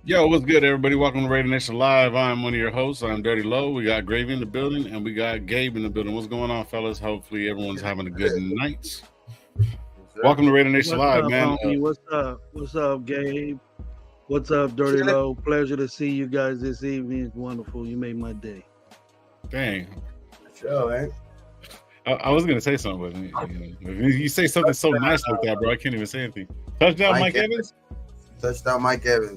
Yo, what's good, everybody? Welcome to Raider Nation Live. I'm one of your hosts. I'm Dirty Low. We got Gravy in the building, and we got Gabe in the building. What's going on, fellas? Hopefully, everyone's having a good night. Welcome to Raider Nation What's Live, up, man. homie? What's up? What's up, Gabe? What's up, Dirty Low? Pleasure to see you guys this evening. It's wonderful. You made my day. Dang. Sure, man. I was gonna say something, but you say something so nice like that, bro. I can't even say anything. Touchdown, Mike Evans. Touchdown, Mike Evans.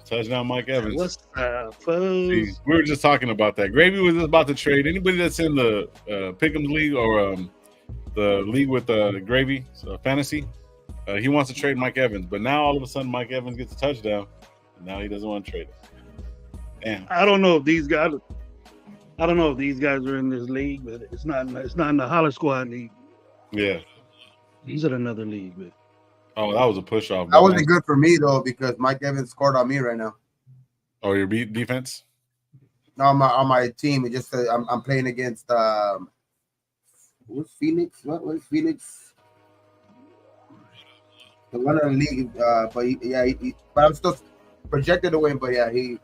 Touchdown, Mike Evans. What's up, folks? See, we were just talking about that. Gravy was just about to trade anybody that's in the Pick'em League or the league with Gravy Fantasy. He wants to trade Mike Evans, but now all of a sudden Mike Evans gets a touchdown, and now he doesn't want to trade it. Damn. I don't know if these guys are in this league, but it's not in the Holler Squad league. Yeah. He's in another league, but. Oh, that was a push off. That wasn't good for me though because Mike Evans scored on me right now. Oh, your defense? No, on my team. It just I'm playing against what's Phoenix? What was Phoenix? The one in the league. But I'm still projected to win. But yeah, he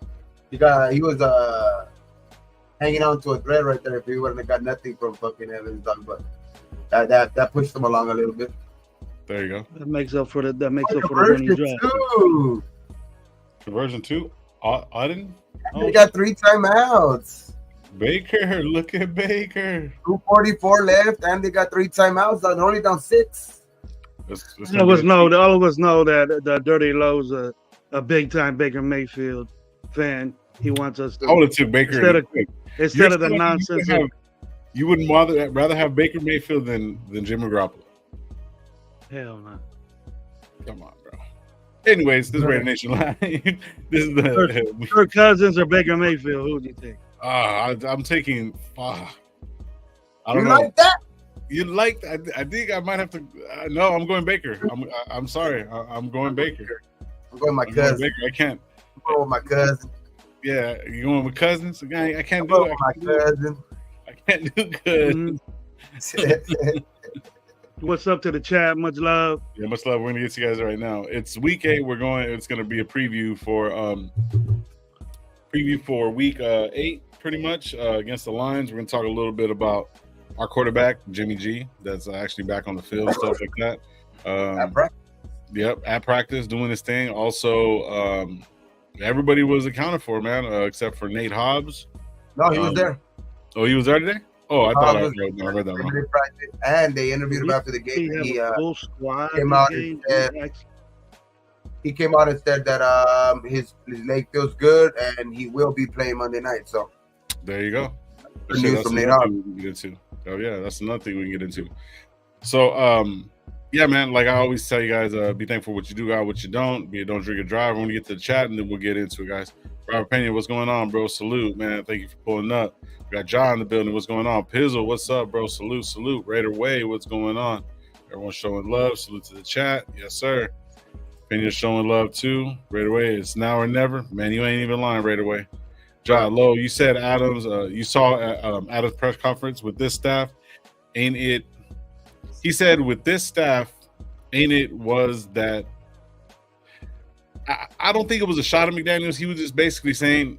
was hanging on to a thread right there. If he wouldn't have got nothing from fucking Evans done, but that pushed him along a little bit. There you go. That makes up for the winning drive. Conversion 2. Auden? They got 3 timeouts. Baker, look at Baker. 2:44 left, and they got 3 timeouts. They're only down 6. All of us know that the Dirty Low's a big time Baker Mayfield fan. He wants us to. I would have took Baker instead of the nonsense. You wouldn't rather have Baker Mayfield than Jimmy Garoppolo. Hell no. Come on, bro. Anyways, this is Raider Nation Live. This is the Kirk Cousins or Baker Mayfield. Who would you take? I'm taking. I don't You know. like that? You like? I think I might have to. No, I'm going Baker. I'm sorry. I'm going Baker. I'm going with my cousin. Baker. I can't. I'm going with my cousin. Yeah, you going with cousins? I can't I'm do it. my cousin. I can't do good. What's up to the chat? Much love. Yeah, much love. We're gonna get to you guys right now. It's week 8. It's gonna be a preview for week 8, pretty much against the Lions. We're gonna talk a little bit about our quarterback, Jimmy G, that's actually back on the field, stuff like that. At practice. Yep, at practice, doing his thing. Also, everybody was accounted for, man, except for Nate Hobbs. No, he was there. Oh, he was there today? Oh, I thought I read that wrong. And they interviewed him after the game. He full squad came out and said that his leg feels good and he will be playing Monday night. So there you go. Good news from Nate Hobbs. Oh yeah, that's another thing we can get into. So yeah, man, like I always tell you guys, be thankful for what you do, God, what you don't. Don't drink or drive. We're gonna get to the chat and then we'll get into it, guys. Robert Pena, what's going on, bro? Salute, man. Thank you for pulling up. We got John in the building. What's going on? Pizzle, what's up, bro? Salute. Raider Way, what's going on? Everyone's showing love. Salute to the chat. Yes, sir. Pena's showing love too. Raider Way, it's now or never. Man, you ain't even lying, Raider Way. John Lowe, you said Adams. You saw Adams' press conference with this staff. Ain't it? He said with this staff, ain't it was that. I don't think it was a shot at McDaniels. He was just basically saying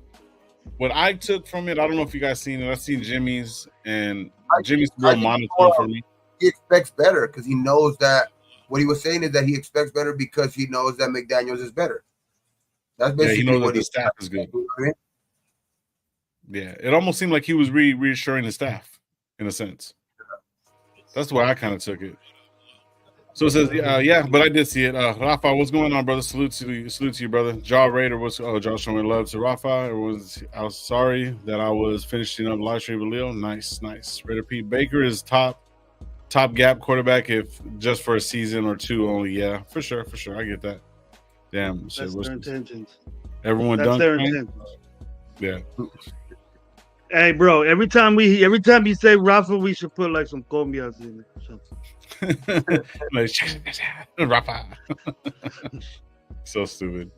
what I took from it. I don't know if you guys seen it. I've seen Jimmy's, and Jimmy's real monotone for me. He expects better because he knows that what he was saying is that he expects better because he knows that McDaniels is better. That's basically he knows what that the staff is good. Yeah, it almost seemed like he was reassuring the staff in a sense. That's the way I kind of took it. So it says, yeah, but I did see it. Rafa, what's going on, brother? Salute to you, brother. Jaw Raider, Jaw showing love to Rafa. I was sorry that I was finishing up live stream with Leo. Nice. Raider Pete Baker is top gap quarterback if just for a season or two only. Yeah, for sure. I get that. Damn. That's their intentions. Everyone done. Their intentions. Yeah. Hey, bro. Every time you say Rafa, we should put like some combias in it or something. Rafa. So stupid.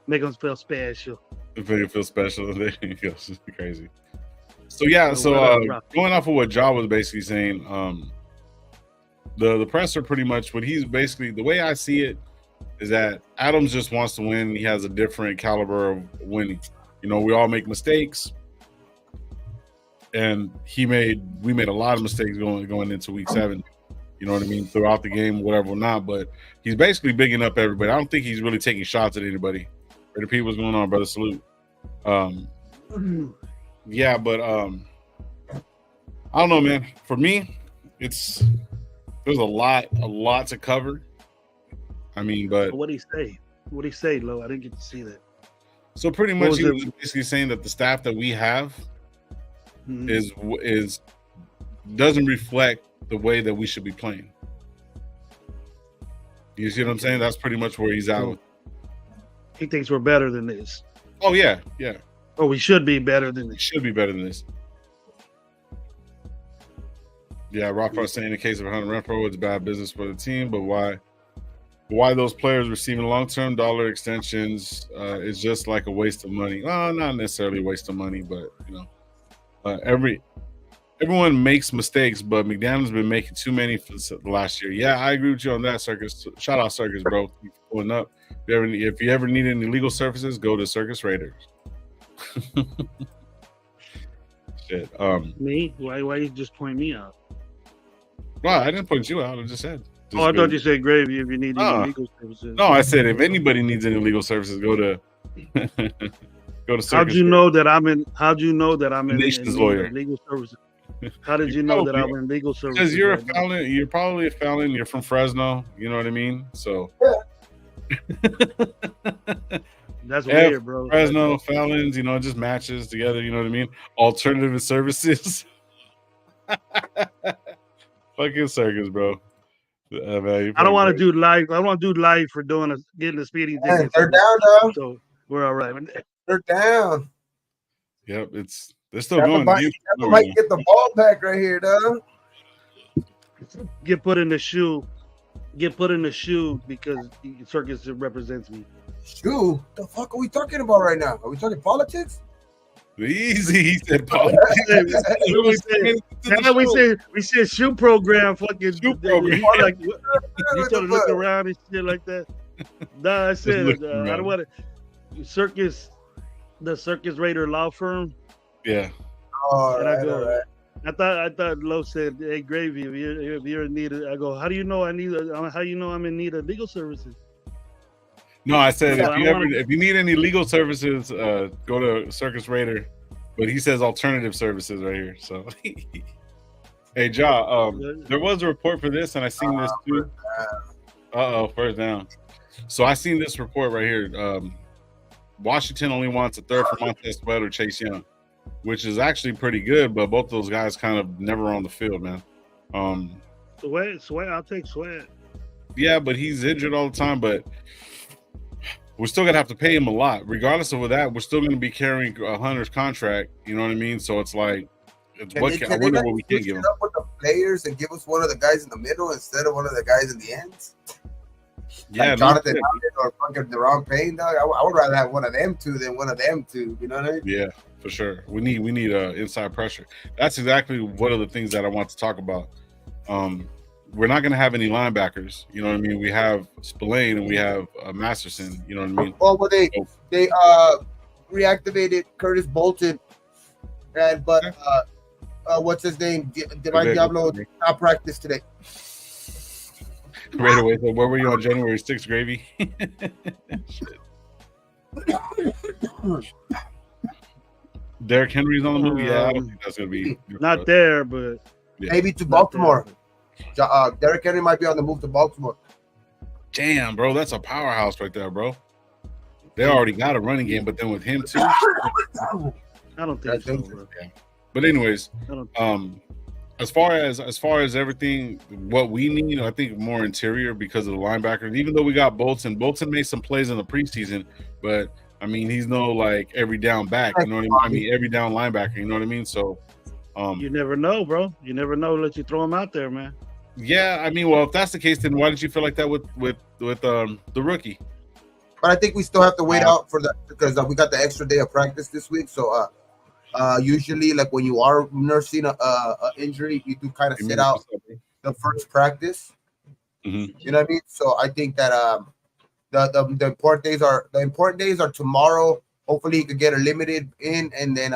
Make them feel special. Make them feel special. There you go. It's crazy. So yeah, going off of what Ja was basically saying, the presser pretty much what he's basically the way I see it is that Adams just wants to win. He has a different caliber of winning. You know, we all make mistakes, and we made a lot of mistakes going into week 7. You know what I mean? Throughout the game, whatever or not. But he's basically bigging up everybody. I don't think he's really taking shots at anybody. Ready, Pete, what's going on, brother? Salute. Yeah, but I don't know, man. For me, there's a lot to cover. I mean, but what did he say? What did he say, Lo? I didn't get to see that. So pretty much he was basically saying that the staff that we have is doesn't reflect the way that we should be playing. You see what I'm saying? That's pretty much where he's at with. He thinks we're better than this. Oh yeah. Oh, we should be better than this. Should be better than this. Yeah, Rafa saying in the case of Hunter Renfro, it's bad business for the team, but why those players receiving long-term dollar extensions is just like a waste of money. Well, not necessarily a waste of money, but you know, everyone makes mistakes, but McDaniel's been making too many for the last year. Yeah, I agree with you on that, Circus. Shout out Circus, bro. Keep pulling up. If you ever need any legal services, go to Circus Raiders. Shit. Me? Why you just point me out? Well, I didn't point you out. I just said. I thought you said gravy if you need any legal services. No, I said if anybody needs any legal services, go to Circus. How'd you know that I'm in Nation's lawyer. Legal services? How did you know that I'm in legal services? Because you're a felon. You're probably a felon. You're from Fresno. You know what I mean? So. That's weird, bro. Fresno felons, you know, just matches together. You know what I mean? Alternative services. Fucking Circus, bro. Man, I don't want to do live. I want to do live for getting a speeding ticket. They're down, though. So we're all right. They're down. Yep, they're still going. Might get the ball back right here, though. Get put in the shoe. Get put in the shoe because Circus represents me. Shoe? The fuck are we talking about right now? Are we talking politics? Easy, he said politics. we said shoe program. Fucking shoe program. Like, you told to look around and shit like that. Nah, I said I don't want to. Circus, the Circus Raider law firm. Yeah. All right. I thought Lo said, "Hey, Gravy, if you're in need of," I go, "How do you know how you know I'm in need of legal services?" No, I said if you need any legal services, go to Circus Raider. But he says alternative services right here. So, hey, Ja, there was a report for this, and I seen this too. First down. So I seen this report right here. Washington only wants a third for Montez Sweat or Chase Young, which is actually pretty good, but both those guys kind of never on the field, man. Sweat, I'll take Sweat. Yeah, but he's injured all the time, but we're still gonna have to pay him a lot. Regardless of that, we're still gonna be carrying Hunter's contract. You know what I mean? So it's like, I wonder what we can give him. Up with the players and give us one of the guys in the middle instead of one of the guys in the ends. Yeah, like Jonathan or fucking Deron Payne, dog. I would rather have one of them two than one of them two. You know what I mean? Yeah, for sure. We need inside pressure. That's exactly one of the things that I want to talk about. We're not going to have any linebackers. You know what I mean? We have Spillane and we have Masterson. You know what I mean? Well, they reactivated Curtis Bolton, but what's his name? Divine Diablo did not practice today. Right away. So where were you on January 6th, Gravy? Derrick Henry's on the move. Yeah, I don't think that's going to be not there, but maybe to Baltimore. Derrick Henry might be on the move to Baltimore. Damn, bro, that's a powerhouse right there, bro. They already got a running game, but then with him too. I don't think so, bro. But anyways, as far as everything, what we need, I think more interior because of the linebackers. Even though we got Bolton made some plays in the preseason, but I mean he's no like every down back. You know what I mean? Every down linebacker. You know what I mean? So. You never know, bro. You never know. Let you throw him out there, man. Yeah, I mean, well, if that's the case, then why did you feel like that with the rookie? But I think we still have to wait out for that because we got the extra day of practice this week. So usually, like when you are nursing a injury, you do kind of sit out the first practice. Mm-hmm. You know what I mean? So I think that the important days are tomorrow. Hopefully he could get a limited in, and then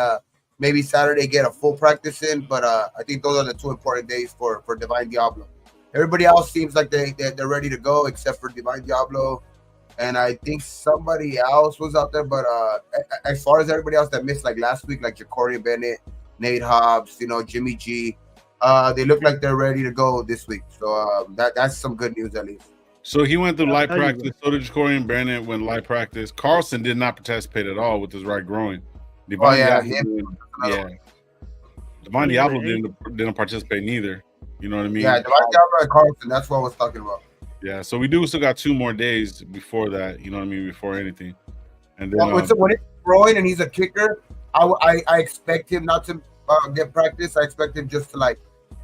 maybe Saturday get a full practice in. But I think those are the 2 important days for Divine Diablo. Everybody else seems like they're ready to go except for Divine Diablo, and I think somebody else was out there. But as far as everybody else that missed like last week, like Ja'Cory Bennett, Nate Hobbs, Jimmy G, they look like they're ready to go this week. So that's some good news at least. So he went through light practice. So did Ja'Cory Bennett went light practice. Carlson did not participate at all with his right groin. Divine Diablo didn't participate neither. You know what I mean? Yeah, Divine Diablo and Carlson. That's what I was talking about. Yeah, so we still got 2 more days before that. You know what I mean? Before anything, and then when it's groin and he's a kicker, I expect him not to get practice. I expect him just to like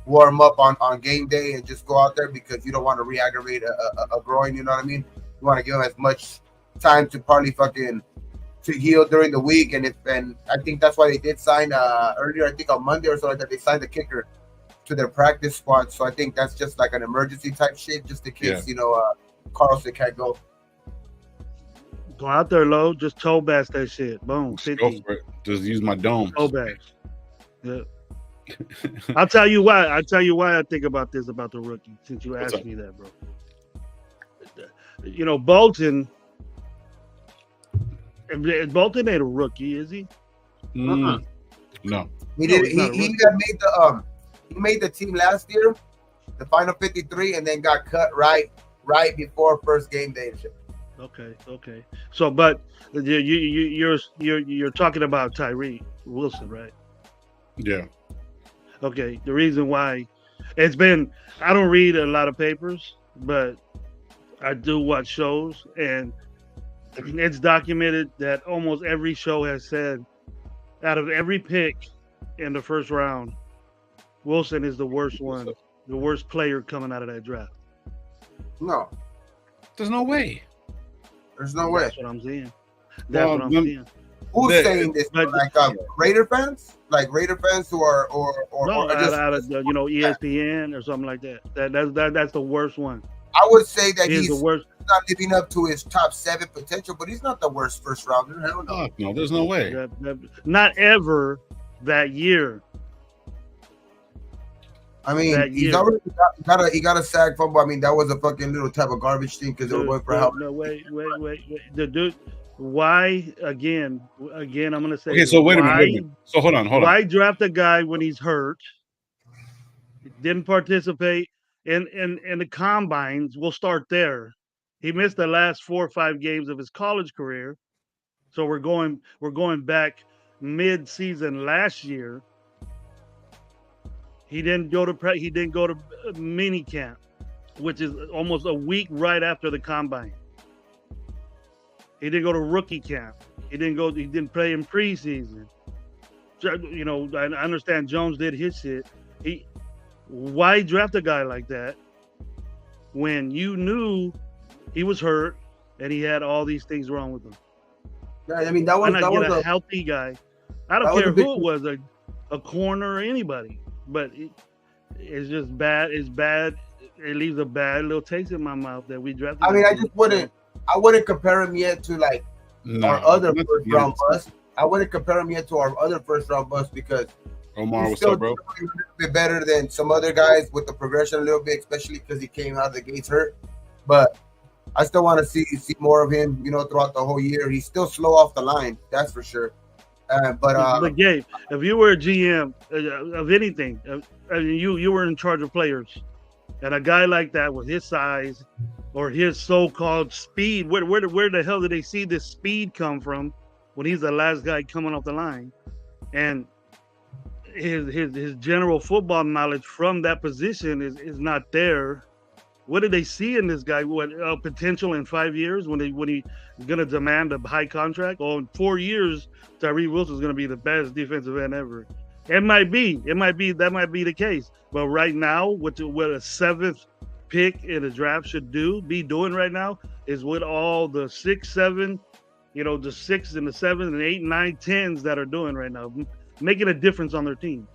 warm up on game day and just go out there because you don't want to re-aggravate a groin. You know what I mean? You want to give him as much time to probably to heal during the week. And I think that's why they did sign earlier. I think on Monday or so like that they signed the kicker to their practice squad. So I think that's just like an emergency type shit, just in case Carlson can't go. Go out there, low. Just toe bash that shit. Boom. Just go for it. Just use my dome. Toe bash. Yeah. I'll tell you why. I think about this about the rookie. Since you asked me that, bro. Bolton. Bolton ain't a rookie, is he? No. He did. He made the team last year, the final 53, and then got cut right before first game day and shit. Okay. So, but you're talking about Tyree Wilson, right? Yeah. Okay. The reason why I don't read a lot of papers, but I do watch shows, and it's documented that almost every show has said out of every pick in the first round, Wilson is the worst one, the worst player coming out of that draft. No. There's no way. There's no way. That's what I'm saying. Saying. Who's saying this? Raider fans? Like Raider fans who are out of ESPN or something like that. That's the worst one. I would say that he's the worst. Not living up to his top 7 potential, but he's not the worst first rounder. Hell no. No, there's no way. Not ever that year. I mean, he's already got a sack fumble. I mean, that was a fucking little type of garbage thing because it went for help. No, wait. The dude, why again? I'm gonna say. Okay, so wait a minute. So hold on. Why draft a guy when he's hurt? Didn't participate in the combines. We'll start there. He missed the last 4 or 5 games of his college career, so we're going back mid-season last year. He didn't go to mini camp, which is almost a week right after the combine. He didn't go to rookie camp. He didn't play in preseason. I understand Jones did his shit. Why draft a guy like that when you knew he was hurt and he had all these things wrong with him? Yeah, I mean that was a healthy guy. I don't care who it was, a corner or anybody. But it's just bad. It's bad. It leaves a bad little taste in my mouth that we drafted. I mean, I wouldn't compare him yet to our other first round bust. I wouldn't compare him yet to our other first round bust because Omar, what's up, bro? A little bit better than some other guys with the progression a little bit, especially because he came out of the gates hurt. But I still want to see more of him. Throughout the whole year, he's still slow off the line. That's for sure. But Gabe, if you were a GM of anything, you were in charge of players, and a guy like that with his size or his so-called speed, where the hell did they see this speed come from when he's the last guy coming off the line, and his general football knowledge from that position is not there? What did they see in this guy? What potential in 5 years when he's going to demand a high contract? Or in 4 years, Tyree Wilson is going to be the best defensive end ever. It might be. That might be the case. But right now, what a 7th pick in the draft should be doing right now is what all the 6, 7, the 6 and the 7 and 8, 9, 10s that are doing right now, making a difference on their team.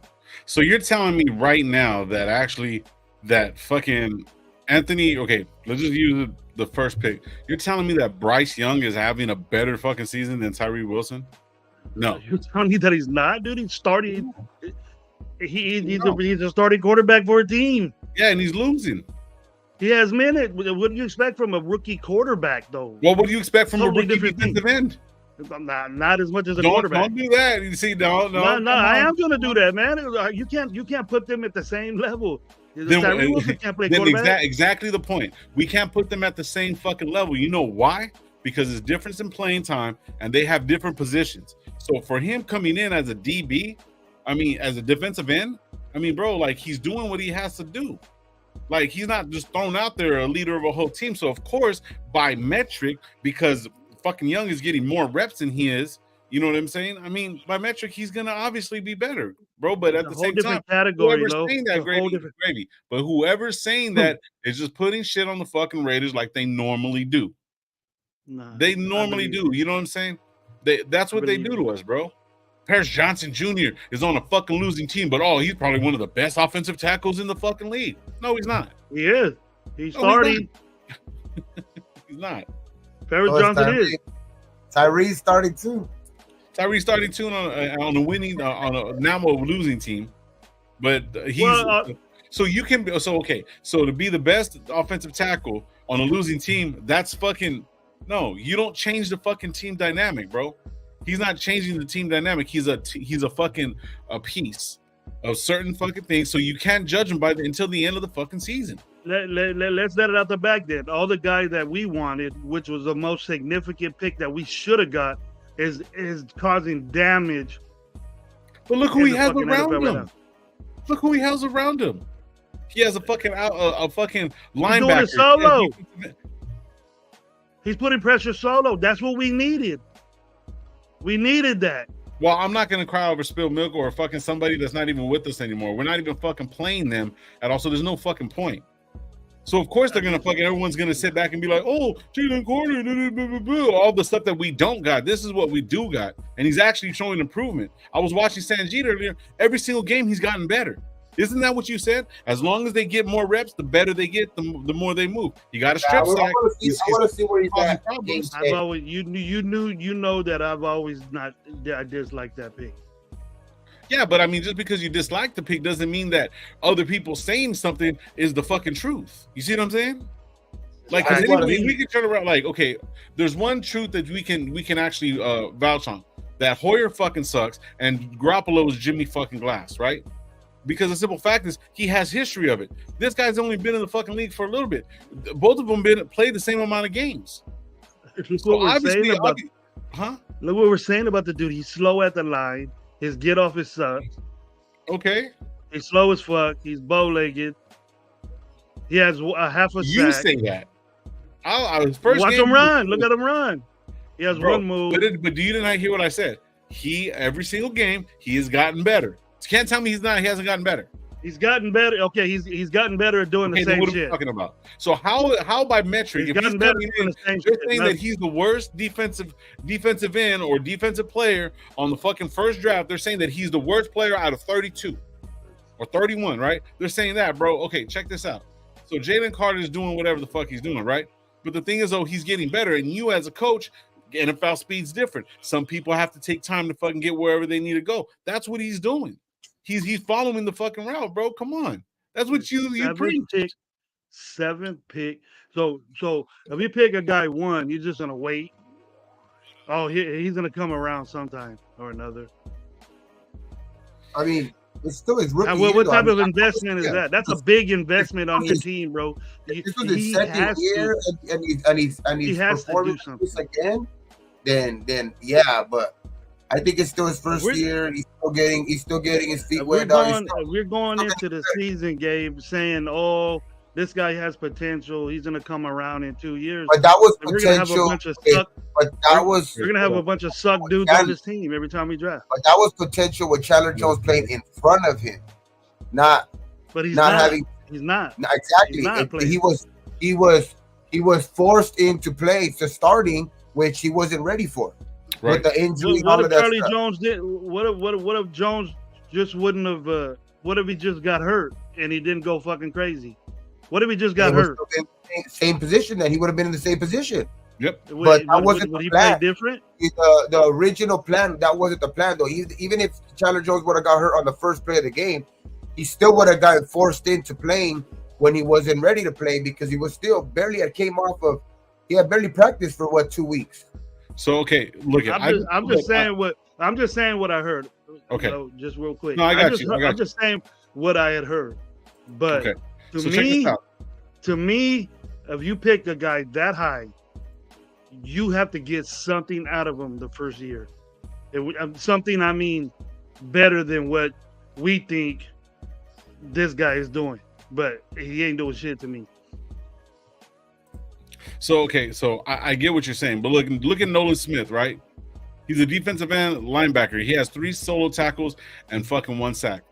So you're telling me right now that actually that fucking Anthony, okay, let's just use the first pick. You're telling me that Bryce Young is having a better fucking season than Tyree Wilson? No. You're telling me that he's not, dude? He's starting. He's a starting quarterback for a team. Yeah, and he's losing. He has minutes. What do you expect from a rookie quarterback, though? Well, what do you expect from a rookie defensive end? Not as much as a quarterback. Don't do that. You see, no. I am going to do that, man. You can't put them at the same level. Tyree Wilson can't play quarterback. Exactly the point. We can't put them at the same fucking level. You know why? Because it's difference in playing time, and they have different positions. So for him coming in as a DB, I mean, as a defensive end, I mean, bro, like he's doing what he has to do. Like he's not just thrown out there a leader of a whole team. So of course, by metric, because fucking Young is getting more reps than he is, you know what I'm saying? I mean, by metric, he's gonna obviously be better, bro. But at the same time, whoever's saying that, gravy. But whoever's saying that is just putting shit on the fucking Raiders like they normally do. Nah, they normally do. You know what I'm saying? That's what they do to us, bro. Paris Johnson Jr. is on a fucking losing team, but he's probably one of the best offensive tackles in the fucking league. No, he's not. He is. He's starting. He's not. Paris Johnson is. Tyree's starting too. Tyree's starting too on a winning on a now a losing team, but he's so you can okay. So to be the best offensive tackle on a losing team, that's fucking no. You don't change the fucking team dynamic, bro. He's not changing the team dynamic. He's a fucking a piece of certain fucking things. So you can't judge him until the end of the fucking season. Let's let it out the back then. All the guys that we wanted, which was the most significant pick that we should have got, is causing damage. But look who he has around him. Right, look who he has around him. He has a fucking linebacker. He's doing it solo. He's putting pressure solo. That's what we needed. We needed that. Well, I'm not going to cry over spilled milk or fucking somebody that's not even with us anymore. We're not even fucking playing them at all, so there's no fucking point. So, of course, they're going to fucking, everyone's going to sit back and be like, oh, Jalen Corner, all the stuff that we don't got. This is what we do got. And he's actually showing improvement. I was watching Sanjeet earlier. Every single game, he's gotten better. Isn't that what you said? As long as they get more reps, the better they get, the more they move. You got to strip sack. I want to see where he's at. I've always, you know that I've always not. I dislike that pick. Yeah, but I mean, just because you dislike the pick doesn't mean that other people saying something is the fucking truth. You see what I'm saying? Like, we can turn around. Like, okay, there's one truth that we can actually vouch on. That Hoyer fucking sucks and Garoppolo is Jimmy fucking Glass, right? Because the simple fact is he has history of it. This guy's only been in the fucking league for a little bit. Both of them played the same amount of games. Look what we're saying about the dude. He's slow at the line. His get off is sucks. Okay. He's slow as fuck. He's bow-legged. He has a half a sack. You say that. Watch him run. Look at him run. He has one move. But do you not hear what I said? Every single game, he has gotten better. You can't tell me he hasn't gotten better. He's gotten better. Okay, he's gotten better at doing the same what shit. Are we talking about? So how by metric, if he's better you're saying that he's the worst defensive end or defensive player on the fucking first draft, they're saying that he's the worst player out of 32 or 31, right? They're saying that, bro. Okay, check this out. So Jalen Carter is doing whatever the fuck he's doing, right? But the thing is, though, he's getting better, and you as a coach, NFL speed's different. Some people have to take time to fucking get wherever they need to go. That's what he's doing. He's following the fucking route, bro. Come on. That's what you preach. Seventh pick. So if you pick a guy 1, you're just gonna wait. Oh, he's gonna come around sometime or another. I mean, it's still his rookie. What type of investment is that? That's a big investment on your team, bro. This was his second year, and he's performing this again. Then yeah, but I think it's still his first year. He's still getting his feet wet. We're going into the season, Gabe, saying, "Oh, this guy has potential. He's going to come around in 2 years." But that was potential. We're going to have a bunch of suck. We're going to have a bunch of suck dudes on this team every time we draft. But that was potential with Chandler Jones playing in front of him, not. But he's not not having. He's not. Exactly. He was forced into play to starting, which he wasn't ready for. Right. With the injury, what if Charlie Jones did? What if Jones just wouldn't have? What if he just got hurt and he didn't go fucking crazy? What if he just got hurt? Same position that he would have been in the same position. Yep. But that wasn't would the he plan. play different? The original plan, that wasn't the plan, though. Even if Chandler Jones would have got hurt on the first play of the game, he still would have gotten forced into playing when he wasn't ready to play because he was still barely he had barely practiced for 2 weeks. So okay, look at I'm just saying what I heard. Okay, so just real quick. No, I got you. I'm just saying what I had heard. But to me, if you pick a guy that high, you have to get something out of him the first year. Something, I mean, better than what we think this guy is doing. But he ain't doing shit to me. So I get what you're saying, but look at Nolan Smith, right? He's a defensive end linebacker. He has 3 solo tackles and fucking 1 sack.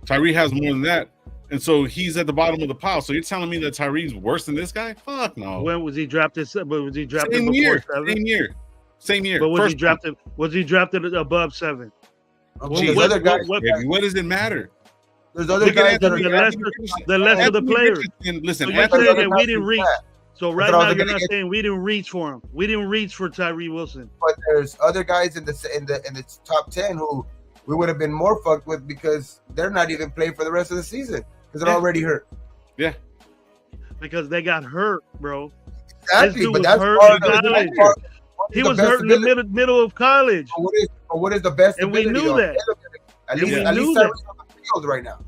Tyree has more than that, and so he's at the bottom of the pile. So you're telling me that Tyree's worse than this guy? Fuck no. When was he drafted? Was he drafted same before year? 7? Same year. But was he drafted? Was he drafted above 7? Other guys, what does it matter? There's other guys that are the less of the players. Listen, so you're saying that we didn't reach. So right now you're not saying we didn't reach for him. We didn't reach for Tyree Wilson. But there's other guys in the top 10 who we would have been more fucked with because they're not even playing for the rest of the season because they're already hurt. Yeah. Because they got hurt, bro. Exactly, but that's he was hurt in the middle of college. But what is the best? And we knew that. At least Tyree's on the field right now.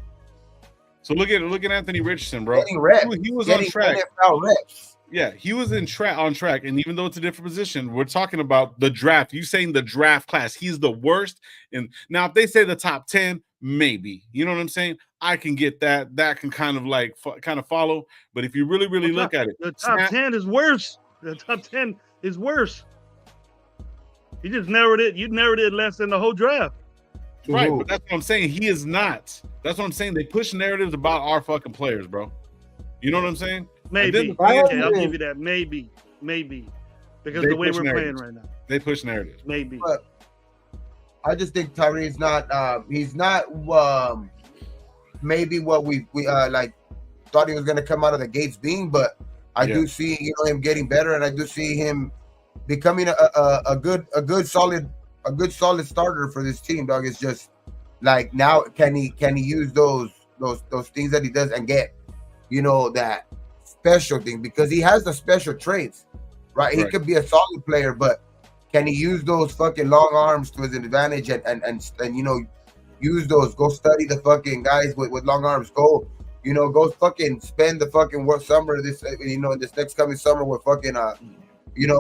So look at Anthony Richardson, bro. Getting reps. He was on track. NFL reps. Yeah, he was on track, and even though it's a different position, we're talking about the draft. You saying the draft class? He's the worst. And now, if they say the top 10, maybe, you know what I'm saying? I can get that. That can kind of follow. But if you really look at it, the top 10 is worse. The top 10 is worse. You just narrowed it. You narrowed it less than the whole draft. Right, but that's what I'm saying. He is not. That's what I'm saying. They push narratives about our fucking players, bro. You know what I'm saying? Maybe. Okay, I'll give you that. Maybe. Because the way we're playing right now. They push narratives. Maybe. But I just think Tyree's not he's not maybe what we thought he was gonna come out of the gates being, but I do see him getting better, and I do see him becoming a good solid starter for this team, dog. It's just like now can he use those things that he does and get that special thing, because he has the special traits, right? He could be a solid player, but can he use those fucking long arms to his advantage and use those? Go study the fucking guys with long arms. Go fucking spend the fucking summer this next coming summer with fucking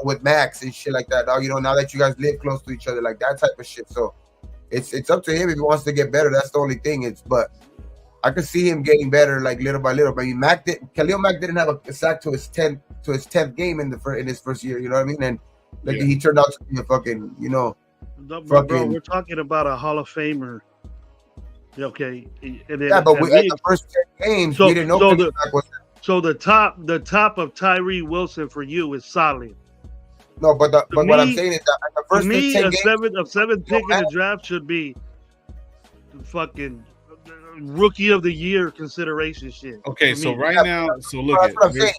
with Max and shit like that, dog. Now that you guys live close to each other, like that type of shit. So it's up to him if he wants to get better. That's the only thing. But I could see him getting better, like little by little. But Khalil Mack didn't have a sack to his 10th game in his first year. You know what I mean? And he turned out to be a fucking Bro, we're talking about a Hall of Famer. Okay. But the first 10 games, we didn't know Khalil Mack was. So the top of Tyree Wilson for you is solid. No, but what I'm saying is that the first 10 games, seventh pick in the draft should be fucking rookie of the year consideration shit. Okay, so look that's what I'm saying.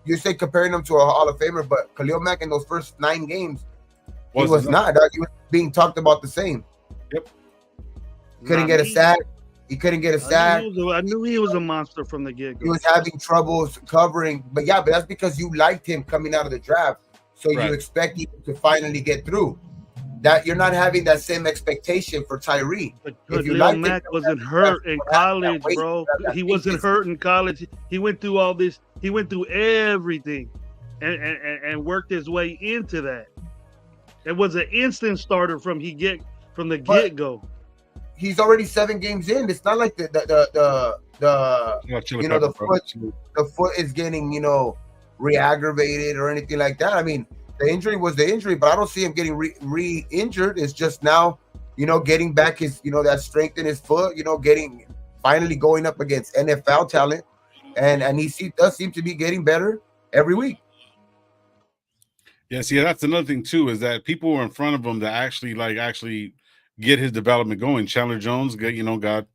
You say comparing him to a Hall of Famer, but Khalil Mack in those first 9 games, he was not. He was being talked about the same. Yep. Couldn't get a sack. He couldn't get a sack. I knew he was a monster from the get-go. He was having troubles covering, but that's because you liked him coming out of the draft, so you expect him to finally get through. That you're not having that same expectation for Tyree. But Khalil Mack wasn't hurt in college, bro. He wasn't hurt in college. He went through all this. He went through everything, and worked his way into that. It was an instant starter from the get-go. He's already 7 games in. It's not like the foot is getting re-aggravated or anything like that. I mean, the injury was the injury, but I don't see him getting re-injured. It's just now, getting back his that strength in his foot. Finally going up against NFL talent, and he does seem to be getting better every week. Yeah, see, that's another thing too, is that people were in front of him that actually get his development going. Chandler Jones got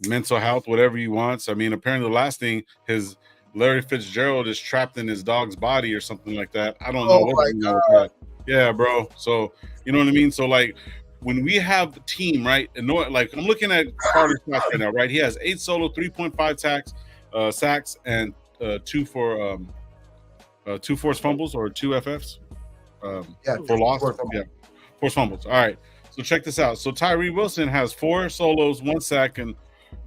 mental health, whatever he wants. I mean, apparently the last thing, his Larry Fitzgerald is trapped in his dog's body or something like that. I don't know what's going on with that. Yeah, bro. So you know what I mean. So like when we have a team, right? And like I'm looking at Carter's stats right now, right? He has 8 solo, 3.5 sacks, and 2 forced fumbles or 2 FFs. For loss. Forced fumbles. All right. So check this out. So Tyree Wilson has 4 solos, 1 sack, and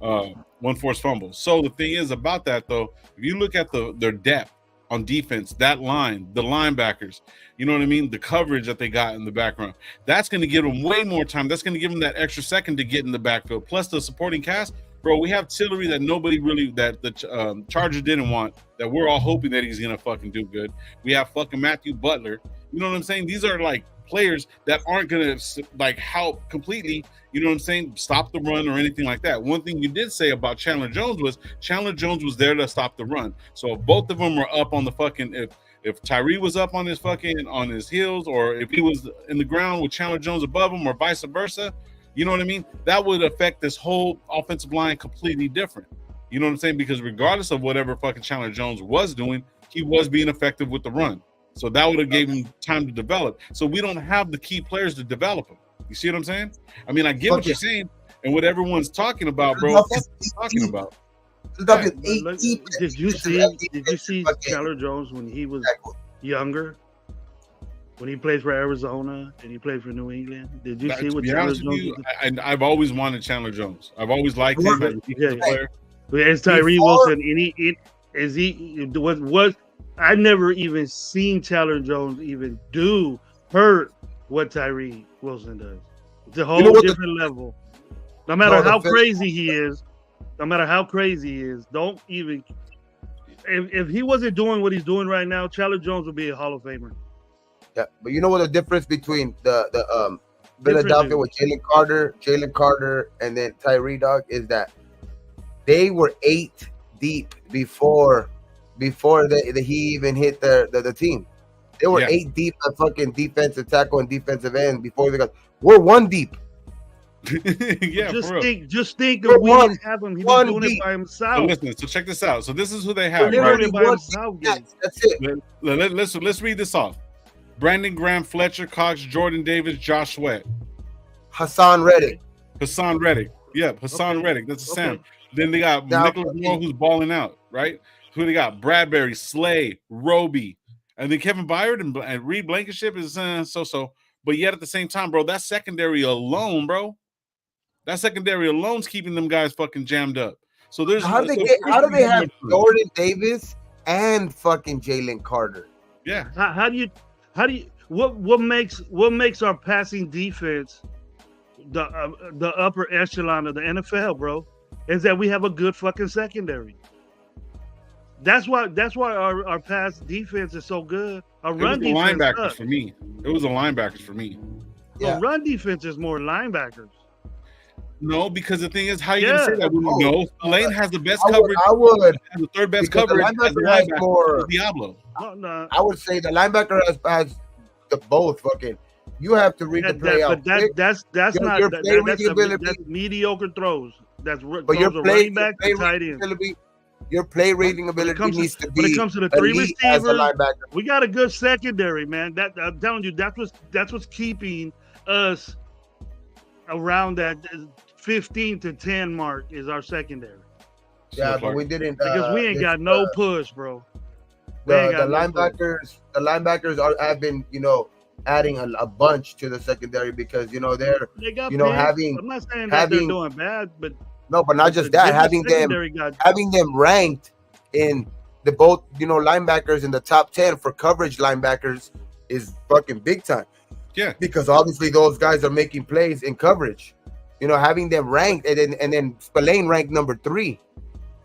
1 forced fumble. So the thing is about that, though, if you look at their depth on defense, that line, the linebackers, you know what I mean? The coverage that they got in the background, that's going to give them way more time. That's going to give them that extra second to get in the backfield. Plus the supporting cast, bro, we have Tyree that nobody really, that the Chargers didn't want, that we're all hoping that he's going to fucking do good. We have fucking Matthew Butler. You know what I'm saying? These are like players that aren't going to like help completely, you know what I'm saying, stop the run or anything like that. One thing you did say about Chandler Jones was there to stop the run. So if both of them were up on the fucking, if Tyree was up on his heels, or if he was in the ground with Chandler Jones above him, or vice versa, you know what I mean, that would affect this whole offensive line completely different. You know what I'm saying? Because regardless of whatever fucking Chandler Jones was doing, he was being effective with the run. So that would have gave him time to develop. So we don't have the key players to develop him. You see what I'm saying? I mean, I get what you're saying and what everyone's talking about, bro. What's talking about? Did you see Chandler Jones when he was younger? When he played for Arizona and he played for New England? Did you see what Chandler Jones? And I've always wanted Chandler Jones. I've always liked him as a defensive player. Is Tyree Wilson I never even seen Chandler Jones even hurt what Tyree Wilson does. It's a whole different level. No matter how crazy he is, don't even. If he wasn't doing what he's doing right now, Chandler Jones would be a Hall of Famer. Yeah, but you know what the difference between the Philadelphia with Jalen Carter, and then Tyree dog is that they were 8 deep before he even hit the team. They were 8 deep at fucking defensive tackle and defensive end before they got. We're 1 deep. Yeah, just think of we didn't have him. He was doing it by himself. So listen, so check this out. So this is who they have. Right? By himself, that's it. Let's read this off. Brandon Graham, Fletcher Cox, Jordan Davis, Josh Sweat, Hassan Reddick. Yeah, Hassan Reddick. That's a Sam. Then they got Nicholas Moore, who's balling out, right? Who they got? Bradbury, Slay, Roby, and then Kevin Byard and Reed Blankenship is so. But yet at the same time, bro, that secondary alone, is keeping them guys fucking jammed up. So there's how do they have Jordan Davis and fucking Jalen Carter? Yeah. What makes our passing defense the upper echelon of the NFL, bro? Is that we have a good fucking secondary. That's why our pass defense is so good. Our run defense linebackers for me. It was the linebackers for me. Yeah. Our run defense is more linebackers. No, because the thing is, how you gonna say that when you know Lane has the best coverage? I would has the third best coverage. The linebacker has more. Diablo. No. I would say the linebacker has the both. Fucking, you have to read the play out. That's mediocre throws. That's but your running back to tight end. Your play reading ability needs to be. When it comes to the 3 receivers, we got a good secondary, man. That I'm telling you, that's what's keeping us around that 15 to 10 mark is our secondary. Yeah, but we didn't because we ain't got no push, bro. The linebackers have been, adding a bunch to the secondary because they got having. I'm not saying that they're doing bad, but. No, but not just that. Having them ranked in the both, linebackers in the top 10 for coverage linebackers is fucking big time. Yeah. Because obviously those guys are making plays in coverage. Having them ranked and then Spillane ranked number 3.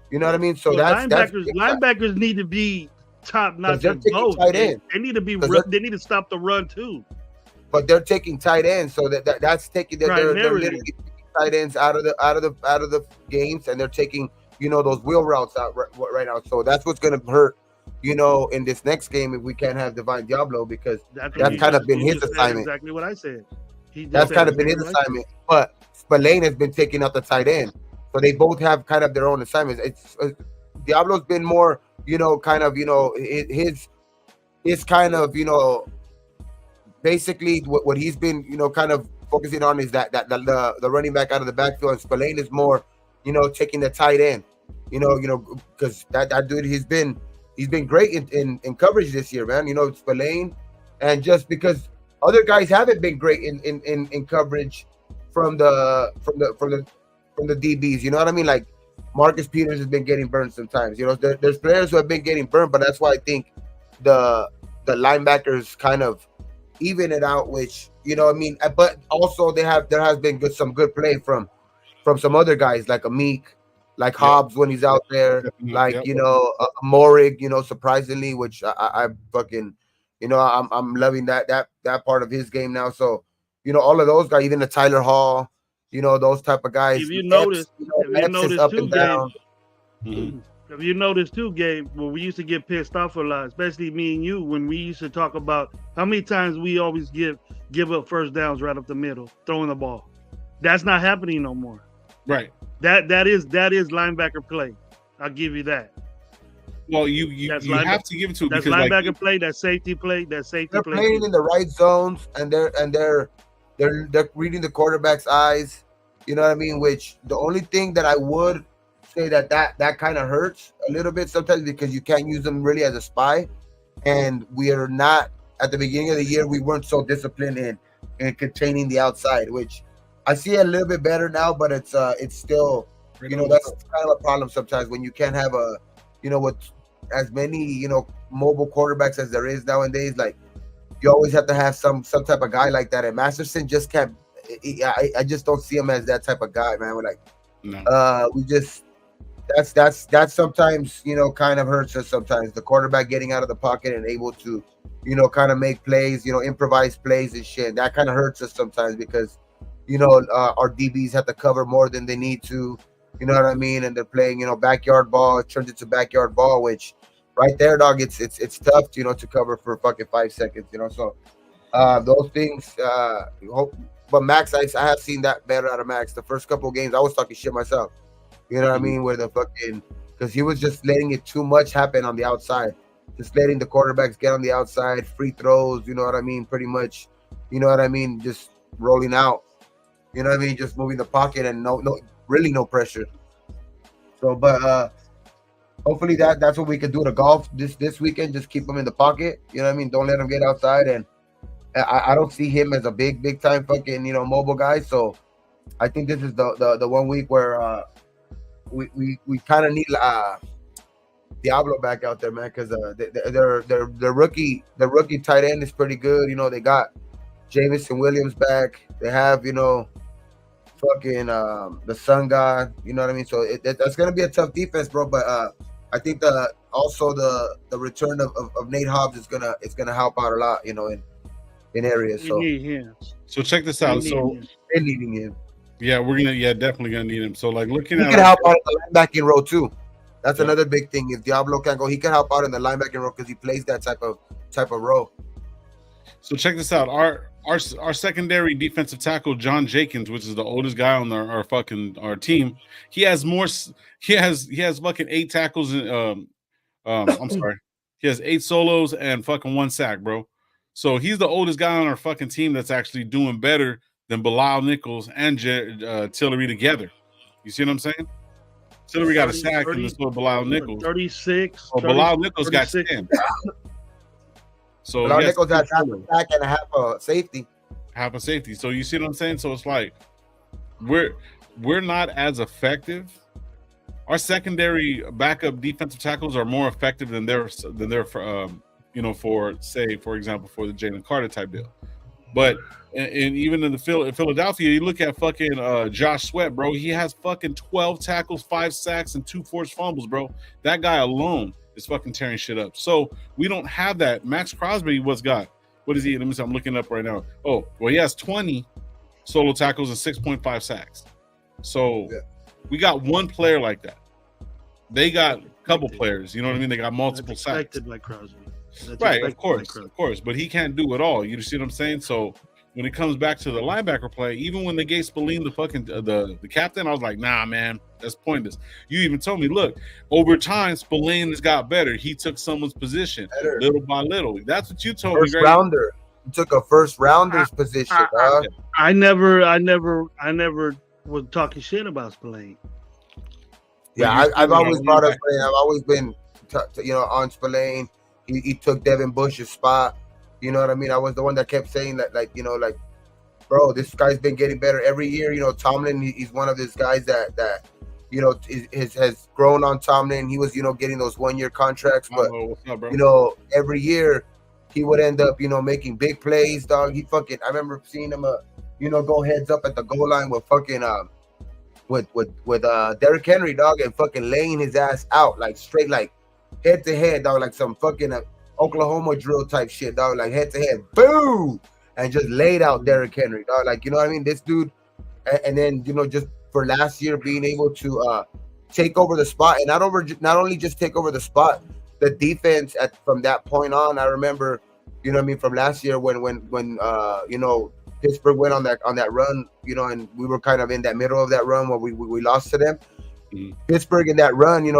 You know what I mean? So linebackers need to be top notch in both. They need to be. They need to stop the run too. But they're taking tight ends, so that's taking they're literally tight ends out of the games, and they're taking those wheel routes out right now. So that's what's going to hurt in this next game if we can't have Divine Diablo, because that's kind of been his assignment. Exactly what I said. That's kind of been his assignment. But Spillane has been taking out the tight end. So they both have kind of their own assignments. It's Diablo's been more, kind of, his kind of, basically what he's been, kind of focusing on is that the running back out of the backfield, and Spillane is more, taking the tight end, because that dude he's been great in coverage this year, man. Spillane, and just because other guys haven't been great in coverage from the DBs, you know what I mean? Like Marcus Peters has been getting burned sometimes. There's players who have been getting burned, but that's why I think the linebackers kind of even it out, which but also there has been some good play from some other guys like Amik, like Hobbs when he's out there, like Morig, surprisingly, which I fucking I'm loving that part of his game now. So all of those guys, even the Tyler Hall, those type of guys. If you notice, up and down. If you notice too, Gabe, when we used to get pissed off a lot, especially me and you, when we used to talk about how many times we always give up first downs right up the middle, throwing the ball. That's not happening no more. Right. That is linebacker play. I'll give you that. Well, you have to give it to that's linebacker play, that safety play, They're playing in the right zones, and they're reading the quarterback's eyes. You know what I mean? Which the only thing that I would say that kind of hurts a little bit sometimes, because you can't use them really as a spy, and we are not at the beginning of the year. We weren't so disciplined in containing the outside, which I see a little bit better now, but it's still that's kind of a problem sometimes when you can't have with as many mobile quarterbacks as there is nowadays. Like you always have to have some type of guy like that, and Masterson just can't. I just don't see him as that type of guy, man. We're like, no. We just. That's sometimes kind of hurts us sometimes. The quarterback getting out of the pocket and able to kind of make plays, improvise plays and shit. That kind of hurts us sometimes because our DBs have to cover more than they need to. You know what I mean? And they're playing backyard ball. It turns into backyard ball, which right there, dog, it's tough to cover for fucking 5 seconds. So those things. But Max, I have seen that better out of Max. The first couple of games, I was talking shit myself. You know what I mean? Where because he was just letting it too much happen on the outside, just letting the quarterbacks get on the outside, free throws. You know what I mean? Pretty much, just rolling out. You know what I mean? Just moving the pocket and really no pressure. So, but hopefully that's what we could do to golf this weekend. Just keep him in the pocket. You know what I mean? Don't let him get outside. And I don't see him as a big time fucking mobile guy. So I think this is the 1 week where. We kind of need Diablo back out there, man, because their rookie tight end is pretty good. They got Jameson Williams back. They have fucking the Sun God. You know what I mean? So that's gonna be a tough defense, bro. But I think the return of Nate Hobbs is gonna help out a lot. In areas. So need him. So check this out. So they're needing him. Yeah, we're definitely gonna need him. So like looking he at, can help out in the linebacking row too. That's another big thing. If Diablo can't go, he can help out in the linebacking row because he plays that type of row. So check this out. Our secondary defensive tackle John Jenkins, which is the oldest guy on our team, he has fucking 8 tackles. I'm sorry, he has 8 solos and fucking 1 sack, bro. So he's the oldest guy on our fucking team that's actually doing better than Bilal Nichols and Tyree together. You see what I'm saying? Tyree got a sack and so Bilal Nichols 36. Oh, Bilal Nichols 36. Got 10. So Bilal Nichols has half a sack and half a safety. Half a safety. So you see what I'm saying? So it's like we're not as effective. Our secondary backup defensive tackles are more effective than their for example for the Jalen Carter type deal. But and even in Philadelphia, you look at fucking Josh Sweat, bro. He has fucking 12 tackles, 5 sacks, and 2 forced fumbles, bro. That guy alone is fucking tearing shit up. So we don't have that. Max Crosby, what is he? Let me see. I'm looking up right now. Oh, well, he has 20 solo tackles and 6.5 sacks. So we got one player like that. They got a couple players. You know what I mean? They got multiple sacks. Like Crosby. Right, of course. But he can't do it all. You see what I'm saying? So when it comes back to the linebacker play, even when they gave Spillane the fucking the captain, I was like, nah, man, that's pointless. You even told me, look, over time, Spillane has got better. He took someone's position little by little. That's what you told me, First rounder. He took a first rounder's position. I never was talking shit about Spillane. Yeah, I've always brought up Spillane. I've always been, on Spillane. He took Devin Bush's spot. You know what I mean? I was the one that kept saying that, bro, this guy's been getting better every year. You know, Tomlin, he's one of these guys that has grown on Tomlin. He was, getting those 1-year contracts, but every year he would end up, making big plays, dog. I remember seeing him, go heads up at the goal line with fucking with Derrick Henry, dog, and fucking laying his ass out like straight, like head to head, dog, like some fucking Oklahoma drill type shit, dog, like head to head, boom, and just laid out Derrick Henry, dog, like, you know what I mean? This dude, and then, just for last year being able to take over the spot, and not only just take over the spot, the defense from that point on. I remember, from last year when Pittsburgh went on that run, and we were kind of in that middle of that run where we lost to them. Mm-hmm. Pittsburgh in that run,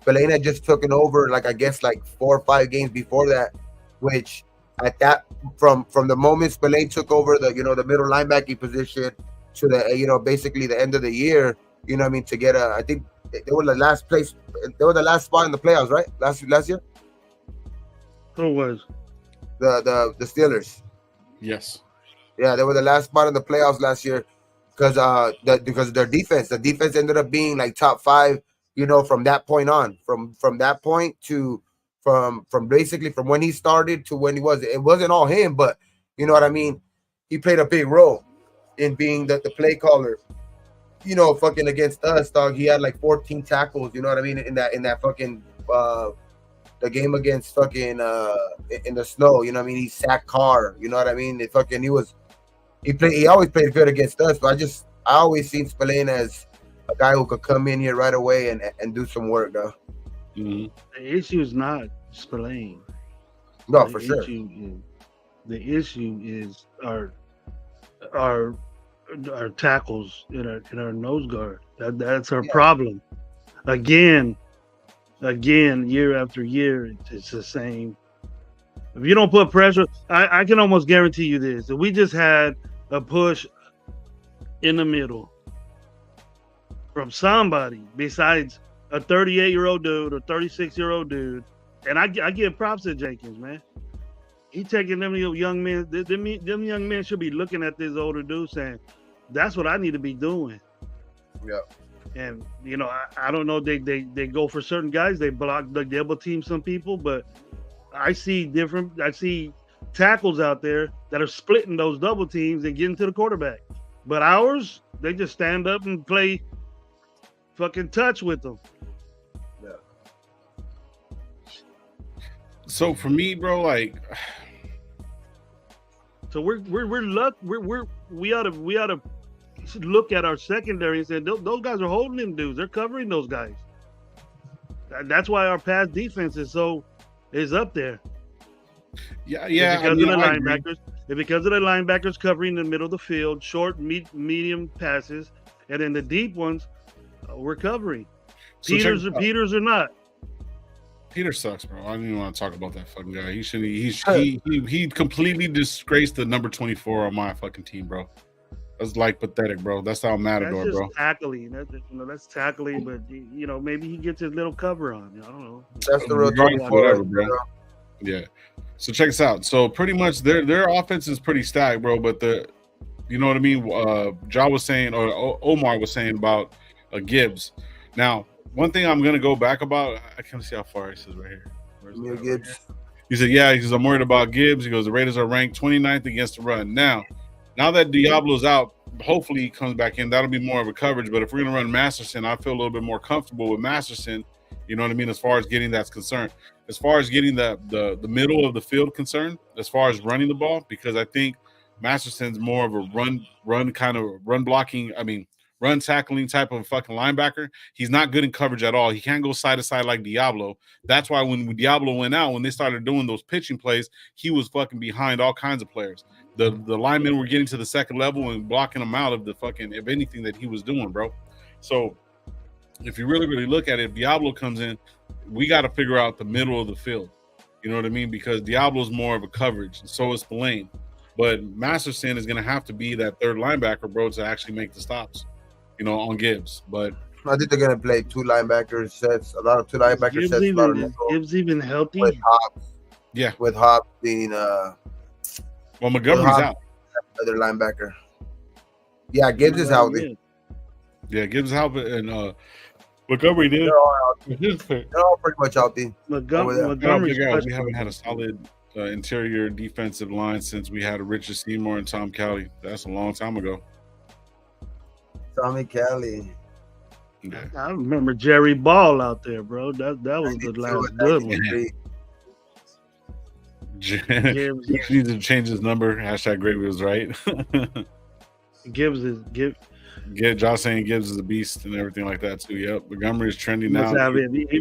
Spillane had just taken over, I guess 4 or 5 games before that, which at that from the moment Spillane took over the middle linebacking position to the basically the end of the year, to get I think they were the last place, they were the last spot in the playoffs, right? Last year. Who was? The Steelers. Yes. Yeah, they were the last spot in the playoffs last year because of their defense. The defense ended up being top 5. From that point on, from that point to from basically from when he started to when it wasn't all him, but you know what I mean? He played a big role in being the play caller, fucking against us, dog. He had 14 tackles, you know what I mean? In that fucking, the game against fucking, in the snow, you know what I mean? He sacked Carr, you know what I mean? He always played good against us, but I always seen Spillane as a guy who could come in here right away and do some work, though. Mm-hmm. The issue is not Spillane. No, for sure. The issue is our tackles in our nose guard. That's our problem. Again, year after year, it's the same. If you don't put pressure, I can almost guarantee you this. If we just had a push in the middle from somebody besides a 38-year-old dude or 36-year-old dude, and I give props to Jenkins, man. He taking them young men. Them young men should be looking at this older dude saying, "That's what I need to be doing." Yeah. And I don't know. They go for certain guys. They block, they double team some people, but I see tackles out there that are splitting those double teams and getting to the quarterback. But ours, they just stand up and play fucking touch with them. Yeah. So for me, bro, so we ought to look at our secondary and say those guys are holding them dudes. They're covering those guys. That's why our pass defense is up there. Yeah. Because of the linebackers covering the middle of the field, short, medium passes, and then the deep ones we're covering. So Peters or not. Peter sucks, bro. I don't even want to talk about that fucking guy. He shouldn't. He completely disgraced the number 24 on my fucking team, bro. That's pathetic, bro. That's how Matador, bro. That's tackling. That's tackling, but maybe he gets his little cover on. I don't know. That's the real 24, bro. Yeah. So check this out. So pretty much their offense is pretty stacked, bro. But you know what I mean? Ja was saying, or Omar was saying about Gibbs. Now, one thing I'm gonna go back about. I can't see how far it says right here. Gibbs. He said, "Yeah." He says, "I'm worried about Gibbs." He goes, "The Raiders are ranked 29th against the run now." Now that Diablo's out, hopefully he comes back in. That'll be more of a coverage. But if we're gonna run Masterson, I feel a little bit more comfortable with Masterson. You know what I mean? As far as getting that's concerned, as far as getting the middle of the field concerned, as far as running the ball, because I think Masterson's more of a run kind of run blocking. I mean, run tackling type of fucking linebacker. He's not good in coverage at all. He can't go side to side like Diablo. That's why when Diablo went out, when they started doing those pitching plays, he was fucking behind all kinds of players. The linemen were getting to the second level and blocking him out of the fucking, if anything that he was doing, bro. So if you really, really look at it, if Diablo comes in, we got to figure out the middle of the field. You know what I mean? Because Diablo's more of a coverage, and so is Spillane. But Masterson is going to have to be that third linebacker, bro, to actually make the stops, you know, on Gibbs. But I think they're going to play two linebacker sets, a lot of two linebacker sets. Gibbs even healthy? With Hobbs. Yeah. With Hobbs being well, Montgomery's out. Other linebacker. Yeah, Gibbs is healthy. Yeah, Gibbs is healthy, and Montgomery did. They're all pretty much healthy. Montgomery's we haven't had a solid interior defensive line since we had Richard Seymour and Tom Kelly. That's a long time ago. Tommy Kelly. Yeah. I remember Jerry Ball out there, bro. That was the last good one. He needs to change his number. # Gravy was right. Gibbs. Josh saying Gibbs is a beast and everything like that too. Yep, Montgomery is trending now. He